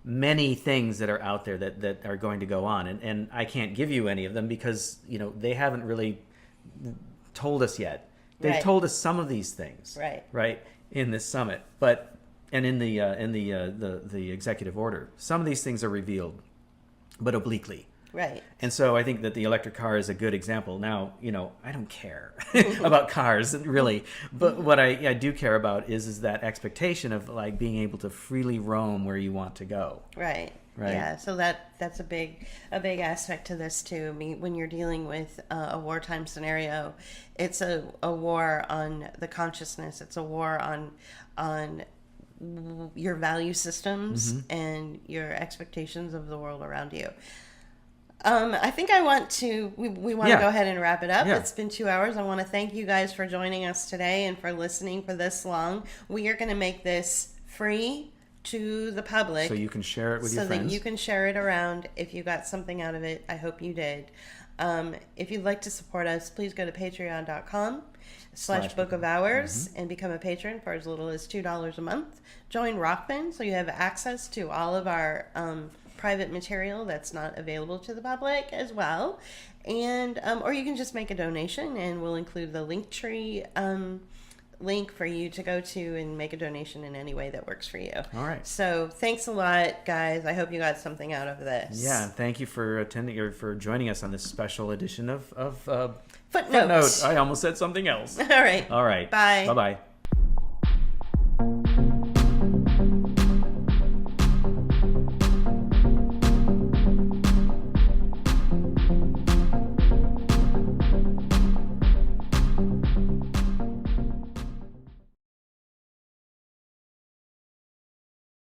many things that are out there that are going to go on. And I can't give you any of them because, they haven't really told us yet. They've told us some of these things. Right. In this summit. And in the executive order, some of these things are revealed, but obliquely. Right. And so I think that the electric car is a good example. Now, I don't care about cars really, but what I do care about is that expectation of like being able to freely roam where you want to go. Right. Yeah. So that's a big aspect to this too. I mean, when you're dealing with a wartime scenario, it's a war on the consciousness. It's a war on your value systems and your expectations of the world around you. I think we want to Yeah. go ahead and wrap it up. Yeah. It's been 2 hours. I want to thank you guys for joining us today and for listening for this long. We are going to make this free to the public. So you can share it with your friends. So that you can share it around. If you got something out of it, I hope you did. If you'd like to support us, please go to patreon.com/Book of Hours and become a patron for as little as $2 a month. Join Rockman so you have access to all of our private material that's not available to the public as well. And or you can just make a donation, and we'll include the Linktree link for you to go to and make a donation in any way that works for you. All right. So thanks a lot, guys. I hope you got something out of this. Yeah, thank you for attending or for joining us on this special edition of Footnote. I almost said something else. All right. All right. Bye. Bye-bye.